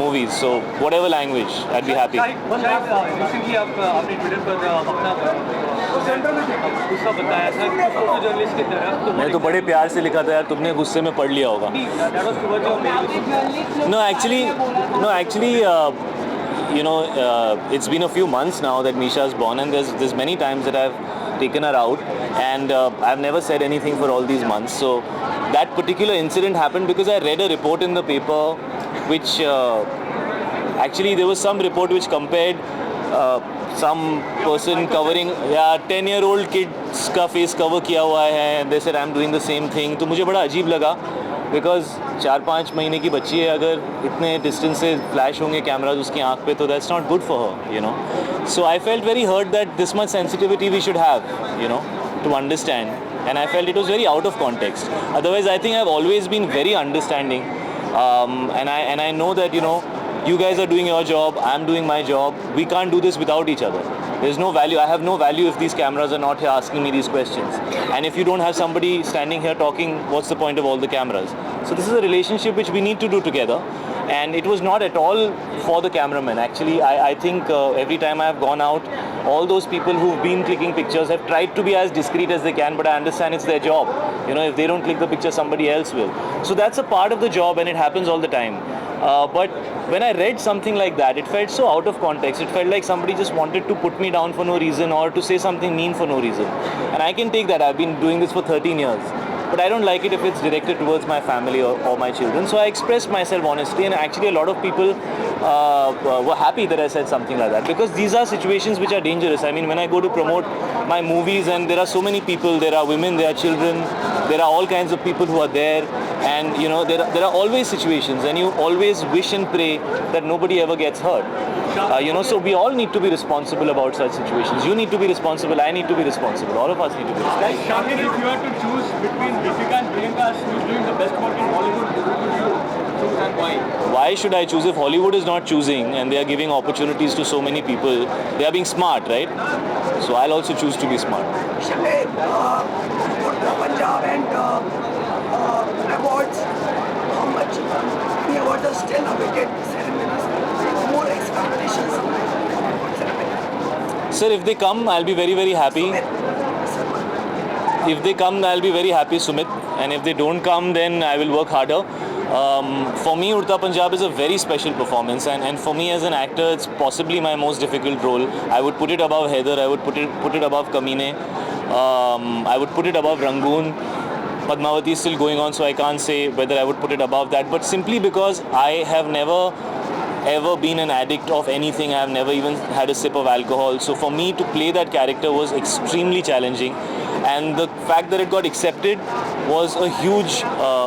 movies. So whatever language, I'd be happy. Recently, आपने Twitter पर अपना गुस्सा बताया था photo journalist की तरफ. मैंने तो बड़े प्यार से लिखा था यार, तुमने गुस्से में पढ़ लिया होगा. No, actually, you know, it's been a few months now that Misha is born, and there's many times that I've taken her out, and I've never said anything for all these months. So that particular incident happened because I read a report in the paper which actually there was some report which compared some person covering 10-year-old kids का face cover किया हुआ है, and they said I'm doing the same thing. तो मुझे बड़ा अजीब लगा because 4-5 महीने की बच्ची है, अगर इतने डिस्टेंस से फ्लैश होंगे कैमराज उसकी आंख पे तो that's not good for her, you know. So I felt very hurt that this much sensitivity we should have, you know, to understand, and I felt it was very out of context. Otherwise I think I've always been very understanding, and I know that, you know, you guys are doing your job, I'm doing my job. We can't do this without each other. There's no value. I have no value if these cameras are not here asking me these questions. And if you don't have somebody standing here talking, what's the point of all the cameras? So this is a relationship which we need to do together. And it was not at all for the cameraman. Actually, I think every time I have gone out, all those people who've been clicking pictures have tried to be as discreet as they can, but I understand it's their job. You know, if they don't click the picture, somebody else will. So that's a part of the job, and it happens all the time. But when I read something like that, it felt so out of context. It felt like somebody just wanted to put me down for no reason or to say something mean for no reason. And I can take that. I've been doing this for 13 years. But I don't like it if it's directed towards my family or my children. So I expressed myself honestly, and actually a lot of people were happy that I said something like that, because these are situations which are dangerous. I mean, when I go to promote my movies and there are so many people, there are women, there are children, there are all kinds of people who are there, and you know, there are always situations, and you always wish and pray that nobody ever gets hurt. You know, so we all need to be responsible about such situations. You need to be responsible, I need to be responsible, all of us need to be responsible. Xander, if you had to choose between Deepika and Priyanka, who's doing the best work in Hollywood, who would you choose and why? Why should I choose if Hollywood is not choosing and they are giving opportunities to so many people? They are being smart, right? So I'll also choose to be smart. Xander, Punjab and awards, how much the awards are still awaited ceremonies? More expectations. Sir, if they come, I'll be very, very happy. If they come, I'll be very happy, Sumit. And if they don't come, then I will work harder. For me, Udta Punjab is a very special performance, and for me as an actor, it's possibly my most difficult role. I would put it above Heather, I would put it above Kamine, I would put it above Rangoon. Padmavati is still going on, so I can't say whether I would put it above that, but simply because I have never ever been an addict of anything. I have never even had a sip of alcohol. So for me to play that character was extremely challenging. And the fact that it got accepted was a huge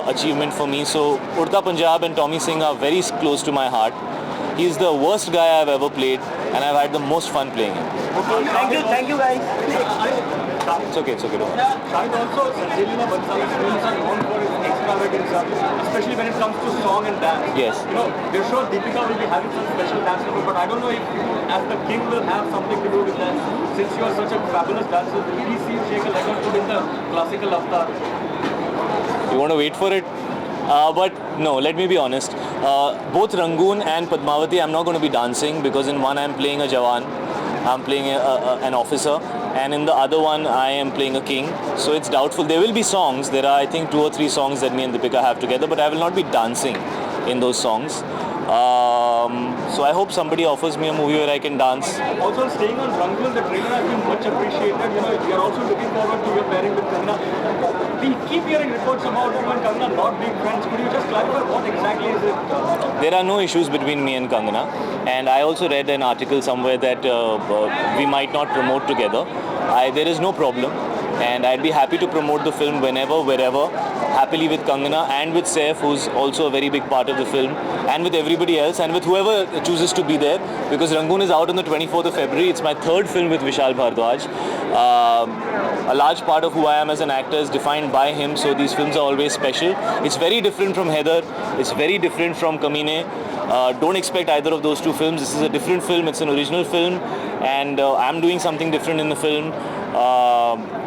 achievement for me. So Udta Punjab and Tommy Singh are very close to my heart. He's the worst guy I've ever played, and I've had the most fun playing him. Thank you guys. It's okay, don't worry. Shahid, also, Sanjelina Bansali's films are known for its extravagance, especially when it comes to song and dance. Yes. You know, they're sure Deepika will be having some special dance number, but I don't know if you, as the king, will have something to do with that. Since you are such a fabulous dancer, will we see you shake a leg or two in the classical avatar? You want to wait for it? But no, let me be honest. Both Rangoon and Padmavati, I'm not going to be dancing, because in one I'm playing a Jawan, I'm playing an officer, and in the other one I am playing a king. So it's doubtful. There will be songs. There are, I think, 2 or 3 songs that me and Deepika have together, but I will not be dancing in those songs. So I hope somebody offers me a movie where I can dance. Also, staying on Rangoon, the trailer has been much appreciated. You know, we are also looking forward to your pairing with Kangana. We keep hearing reports about you and Kangana not being friends. Could you just clarify what exactly is it? There are no issues between me and Kangana, and I also read an article somewhere that we might not promote together. There is no problem, and I'd be happy to promote the film whenever, wherever, happily with Kangana and with Saif, who's also a very big part of the film, and with everybody else, and with whoever chooses to be there, because Rangoon is out on the 24th of February. It's my 3rd film with Vishal Bhardwaj. A large part of who I am as an actor is defined by him, so these films are always special. It's very different from Heather, it's very different from Kamine. Don't expect either of those 2 films. This is a different film, it's an original film, and I'm doing something different in the film.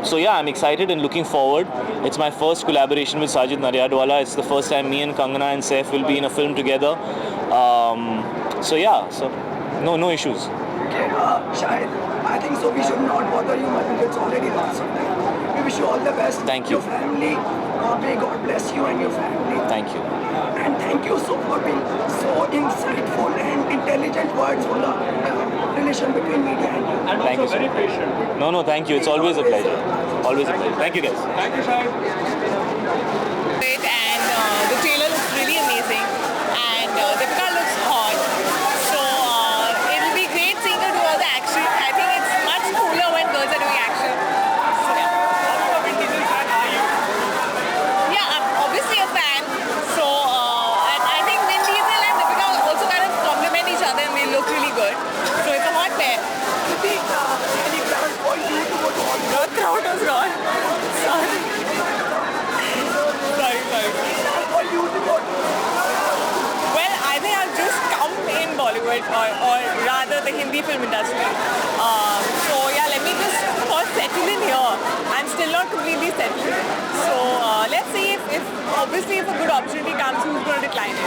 So yeah, I'm excited and looking forward. It's my first collaboration with Sajid Naryadwala. It's the first time me and Kangana and Saif will be in a film together. So yeah, so no issues. Okay, Shahid, I think so we should not bother you much, because it's already lots of time. We wish you all the best. Thank you. Your family, may God bless you and your family. Thank you. And thank you so for being so insightful and intelligent words for the relation between media and you. And Thank also you, very sir. patient. No, thank you. It's always a pleasure. Always a pleasure. Thank you, guys. Thank you, Shahid. And the trailer looks really amazing, and Deepika looks hot. So it'll be great seeing her do all the action. I think it's much cooler when girls are doing action. So yeah. Yeah, I'm obviously a fan. So and I think Vin Diesel and Deepika also kind of complement each other, and they look really good. So it's a hot pair. Any plans for you to go to Hollywood? The crowd was gone. Sorry. For you to go to Well, I think I've just come in Bollywood, or rather the Hindi film industry. So yeah, let me just first settle in here. I'm still not completely settled. So let's see if obviously if a good opportunity comes, who's going to decline it?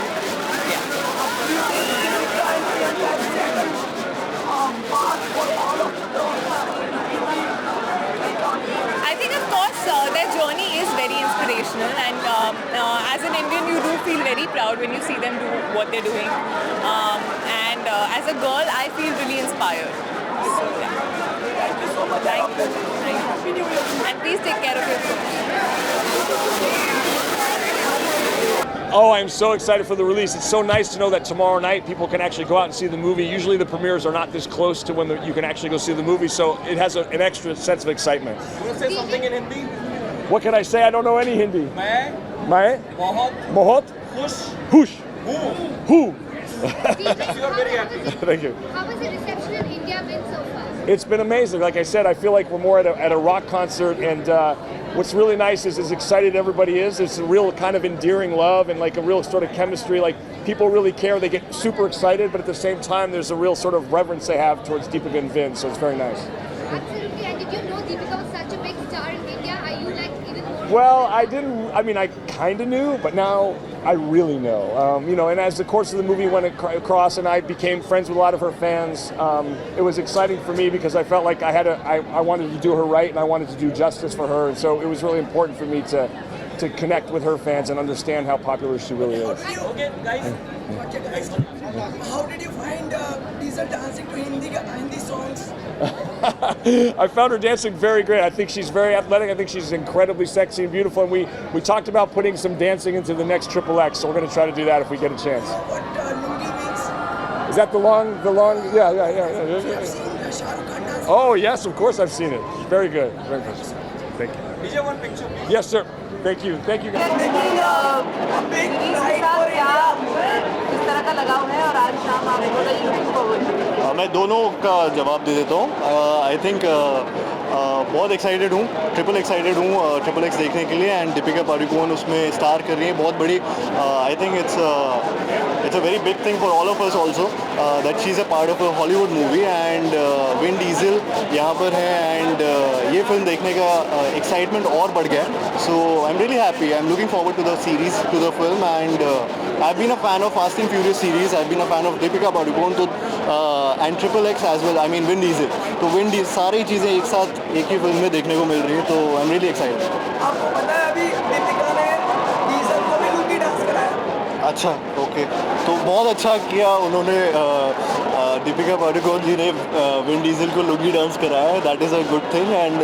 I think, of course, their journey is very inspirational, and as an Indian, you do feel very proud when you see them do what they're doing. And as a girl, I feel really inspired. So, yeah. Thank you so much. Thank you. And please take care of yourself. Oh, I'm so excited for the release. It's so nice to know that tomorrow night people can actually go out and see the movie. Usually the premieres are not this close to when you can actually go see the movie, so it has an extra sense of excitement. You want to say something in Hindi? What can I say? I don't know any Hindi. मैं बहुत Mohot? खुश Hush. Who? You are very happy. Thank you. How has the reception in India been so far? It's been amazing. Like I said, I feel like we're more at a rock concert, and what's really nice is as excited everybody is. It's a real kind of endearing love and like a real sort of chemistry. Like people really care. They get super excited, but at the same time, there's a real sort of reverence they have towards Deepika and Vin. So it's very nice. Absolutely. And did you know Deepika was such a big star in India? Are you like even more? Well, I didn't. I mean, I kind of knew, but now I really know. You know, and as the course of the movie went across, and I became friends with a lot of her fans, it was exciting for me because I felt like I wanted to do her right, and I wanted to do justice for her, and so it was really important for me to connect with her fans and understand how popular she really is. Okay, guys. How did you find Diesel dancing to Hindi songs? I found her dancing very great. I think she's very athletic. I think she's incredibly sexy and beautiful. And we talked about putting some dancing into the next XXX, so we're going to try to do that if we get a chance. What lungi means? Is that the long? Yeah. You have seen Shah Rukh Khan dancing? Oh yes, of course I've seen it. Very good. Very good. Thank you. DJ, one picture, please. Yes, sir. Thank you. Thank you. Making a big night for India. किस तरह का लगाव है और आज शाम आप looking forward? मैं दोनों का जवाब दे देता हूँ। आई थिंक बहुत एक्साइटेड हूँ, ट्रिपल एक्साइटेड हूँ XXX देखने के लिए, एंड दीपिका पादुकोण उसमें स्टार कर रही है बहुत बड़ी। I think it's a very big thing for all of us also that she's a part of a Hollywood movie, and Vin Diesel यहाँ पर है, and ये फिल्म देखने का excitement और बढ़ गया है। So I'm really happy. I'm looking forward to the series, to the film, and I've been a fan of Fast and Furious series. I've been a fan of Deepika Padukone and XXX as well. I mean Vin Diesel. तो Vin Diesel सारी चीज़ें एक साथ एक ही film में देखने को मिल रही हैं, तो I'm really excited. आपको पता है अभी दीपिका ने डीजल को भी लुंगी डांस कराया? अच्छा, ओके, तो बहुत अच्छा किया उन्होंने। दीपिका पादुकोण जी ने विन डीजल को लुंगी डांस कराया है। That is a good thing, and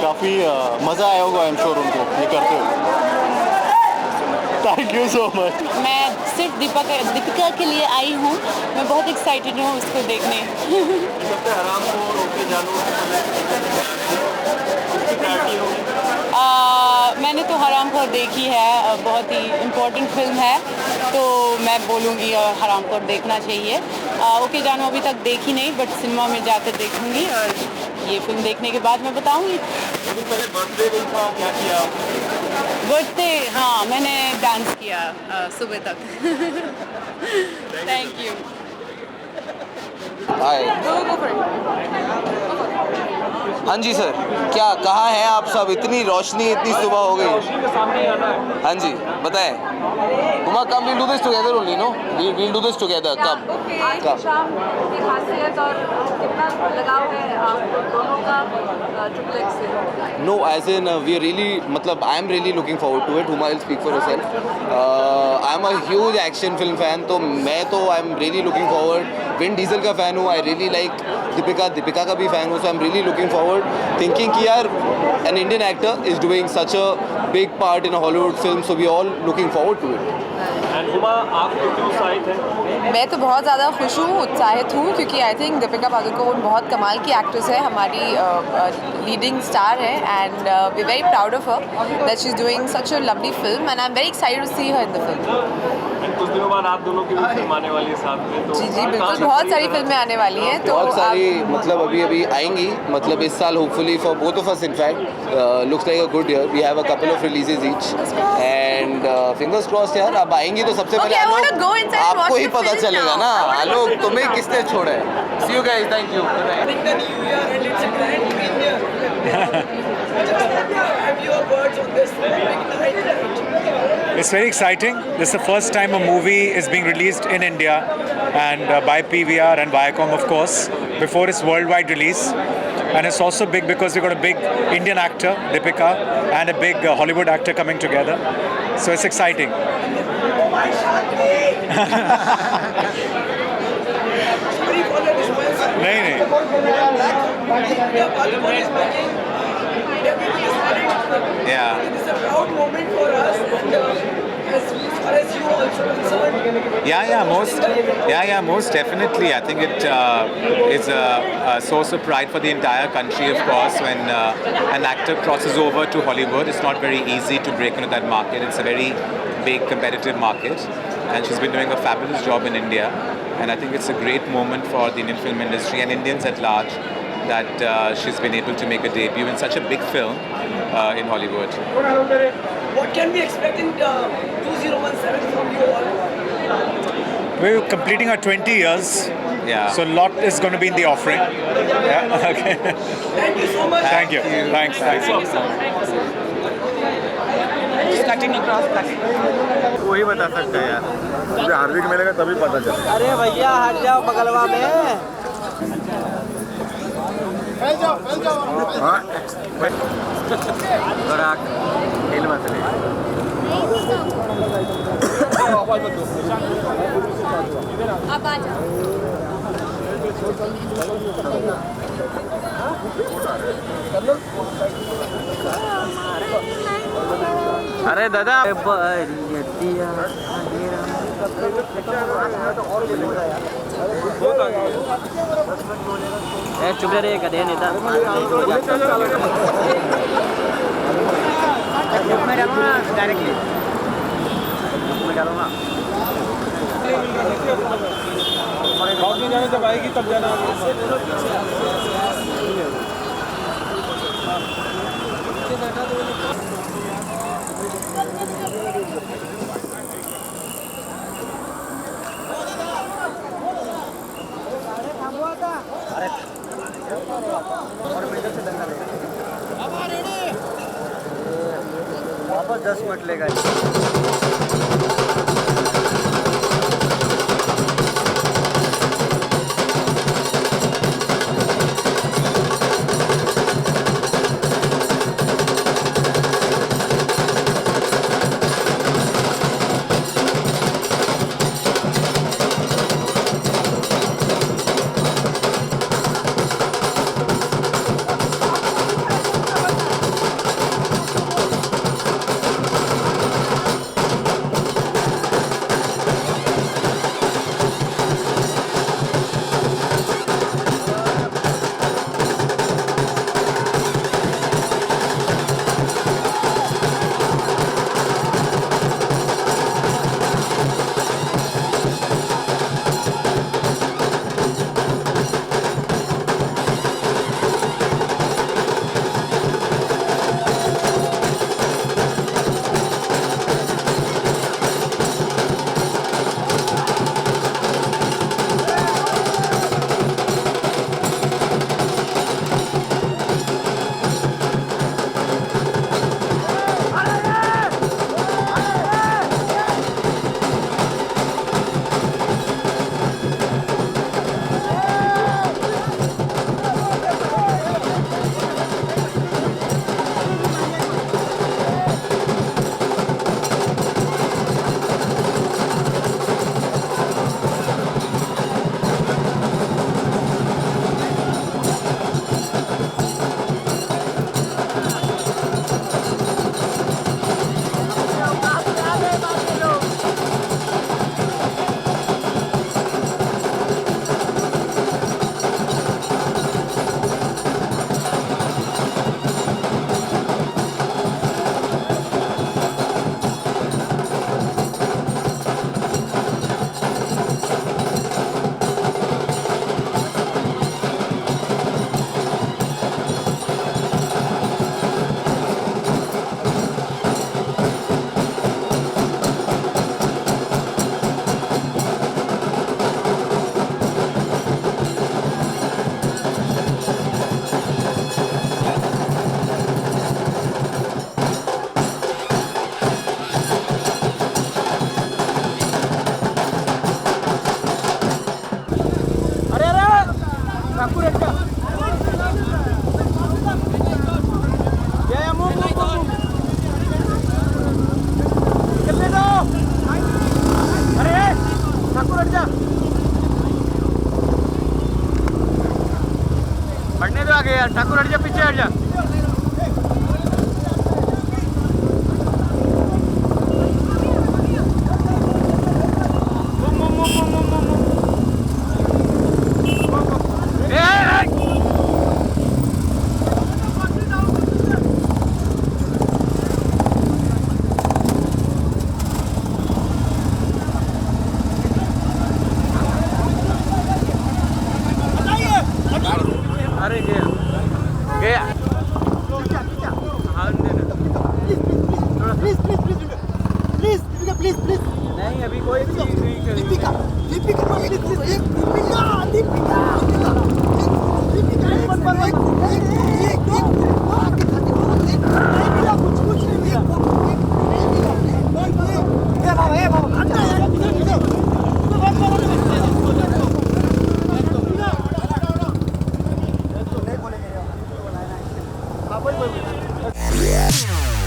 काफ़ी मज़ा आया होगा आई एम श्योर उनको ये करते हुए। Thank you so much. मैं सिर्फ दीपिका के लिए आई हूँ। मैं बहुत एक्साइटेड हूँ उसको देखने। मैंने तो हरामखोर देखी है, बहुत ही इम्पोर्टेंट फिल्म है, तो मैं बोलूँगी हरामखोर देखना चाहिए। ओके जानू अभी तक देखी नहीं, बट सिनेमा में जाकर देखूँगी, और ये फिल्म देखने के बाद मैं बताऊँगी। बर्थडे, हाँ, मैंने डांस किया सुबह तक। Thank you. हाँ जी सर, क्या कहाँ हैं आप सब? इतनी रोशनी, इतनी सुबह हो गई। हाँ जी बताएं। Uma, come we'll do this together only, no we'll do this together. कम शाम की खासियत और कितना लगाव है आप दोनों का XXX से? No as in we are really, मतलब I am really looking forward to it. Huma will speak for herself. I am a huge action film fan, तो मैं तो I am really looking forward. Vin Diesel का fan हूँ, I really like Deepika का भी fan हूँ, so I am really looking forward thinking कि यार an Indian actor is doing such a big part in a Hollywood film, so we all looking forward to it. आप कितने उत्साहित हैं? मैं तो बहुत ज़्यादा खुश हूँ, उत्साहित हूँ, क्योंकि आई थिंक दीपिका पादुकोण बहुत कमाल की एक्ट्रेस है, हमारी लीडिंग स्टार है, and we very proud of her that she is doing such a lovely film, and I am very excited to C her in the film. कुछ दिनों बाद आप दोनों की भी फिल्म आने वाली है साथ में, तो जी बिल्कुल, बहुत सारी फिल्में आने वाली हैं, तो बहुत सारी मतलब अभी आएंगी, मतलब इस साल hopefully for both of us, in fact looks like a good year, we have a couple of releases each, and fingers crossed यार, अब आएंगी तो सबसे पहले आपको ही पता चलेगा ना, आलोक तुम्हें किसने छोड़ा है। See you guys, thank you. It's very exciting. This is the first time a movie is being released in India, and by PVR and Viacom, of course, before its worldwide release. And it's also big because we've got a big Indian actor, Deepika, and a big Hollywood actor coming together. So it's exciting. नहीं Yeah. It's a proud moment for us, and as far as you also concerned. Most definitely. I think it is a source of pride for the entire country, of course, when an actor crosses over to Hollywood. It's not very easy to break into that market. It's a very big competitive market, and she's been doing a fabulous job in India. And I think it's a great moment for the Indian film industry and Indians at large that she's been able to make a debut in such a big film in Hollywood. What can we expect in 2017 from you all? We're completing our 20 years. Yeah. So a lot is going to be in the offering. Yeah. Okay. Thank you so much. Thank you. Thanks. Cutting across, cutting. वही बता सकता है यार, मुझे हार्दिक मिलेगा तभी पता चलेगा। अरे भैया हट जाओ बगलवा में। फैल जाओ। हाँ। थोड़ा हिल मत ले। अब आ जाओ। अरे दादा चुप रहे गधे नेता डायरेक्टली डालो ना जाने जब आएगी तब जाना। वापस 10 मिनट लेगा। यार, ठाकुर हट जा, पीछे हट जा। अरे गया गया प्लीज नहीं अभी कोई चीज नहीं करेंगे Yeah.